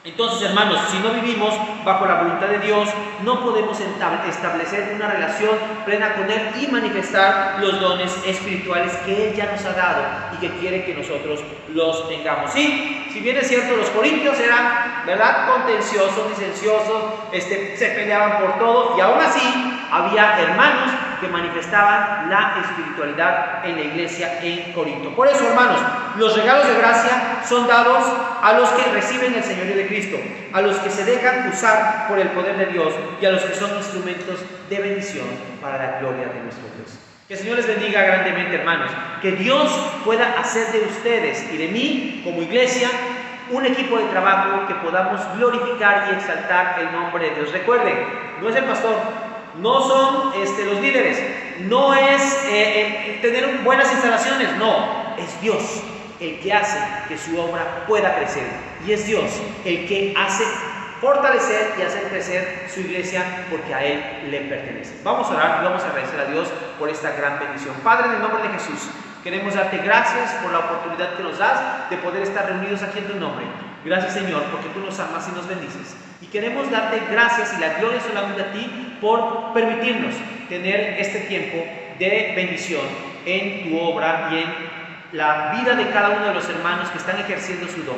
Entonces, hermanos, si no vivimos bajo la voluntad de Dios, no podemos establecer una relación plena con Él y manifestar los dones espirituales que Él ya nos ha dado y que quiere que nosotros los tengamos. Sí, si bien es cierto, los corintios eran, ¿verdad?, contenciosos, licenciosos, se peleaban por todo, y aún así había hermanos que manifestaban la espiritualidad en la iglesia en Corinto. Por eso, hermanos, los regalos de gracia son dados a los que reciben el señorío de Cristo, a los que se dejan usar por el poder de Dios y a los que son instrumentos de bendición para la gloria de nuestro Dios. Que el Señor les bendiga grandemente, hermanos. Que Dios pueda hacer de ustedes y de mí, como iglesia, un equipo de trabajo que podamos glorificar y exaltar el nombre de Dios. Recuerden, no es el pastor, no son los líderes, no es tener buenas instalaciones, no, es Dios el que hace que su obra pueda crecer, y es Dios el que hace fortalecer y hacer crecer su iglesia, porque a Él le pertenece. Vamos a orar y vamos a agradecer a Dios por esta gran bendición. Padre, en el nombre de Jesús, queremos darte gracias por la oportunidad que nos das de poder estar reunidos aquí en tu nombre. Gracias, Señor, porque tú nos amas y nos bendices. Y queremos darte gracias y la gloria solamente a ti por permitirnos tener este tiempo de bendición en tu obra y en la vida de cada uno de los hermanos que están ejerciendo su don.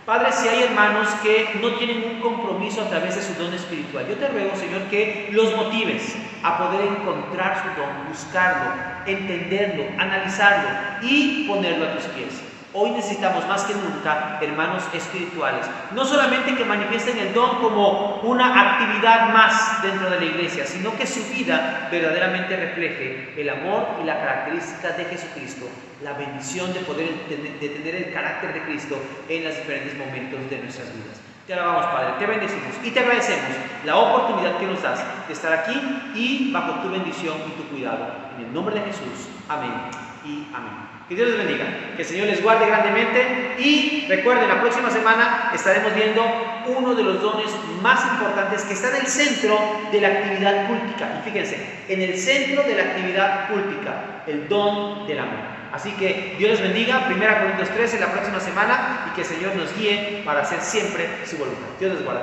Padre, si hay hermanos que no tienen un compromiso a través de su don espiritual, yo te ruego, Señor, que los motives a poder encontrar su don, buscarlo, entenderlo, analizarlo y ponerlo a tus pies. Hoy necesitamos más que nunca hermanos espirituales, no solamente que manifiesten el don como una actividad más dentro de la iglesia, sino que su vida verdaderamente refleje el amor y la característica de Jesucristo, la bendición de poder tener el carácter de Cristo en los diferentes momentos de nuestras vidas. Te alabamos, Padre, te bendecimos y te agradecemos la oportunidad que nos das de estar aquí y bajo tu bendición y tu cuidado. En el nombre de Jesús, amén y amén. Que Dios les bendiga, que el Señor les guarde grandemente, y recuerden, la próxima semana estaremos viendo uno de los dones más importantes que está en el centro de la actividad cúltica. Y fíjense, en el centro de la actividad cúltica, el don del amor. Así que Dios les bendiga, 1 Corintios 13 la próxima semana, y que el Señor nos guíe para hacer siempre su voluntad. Dios les guarde.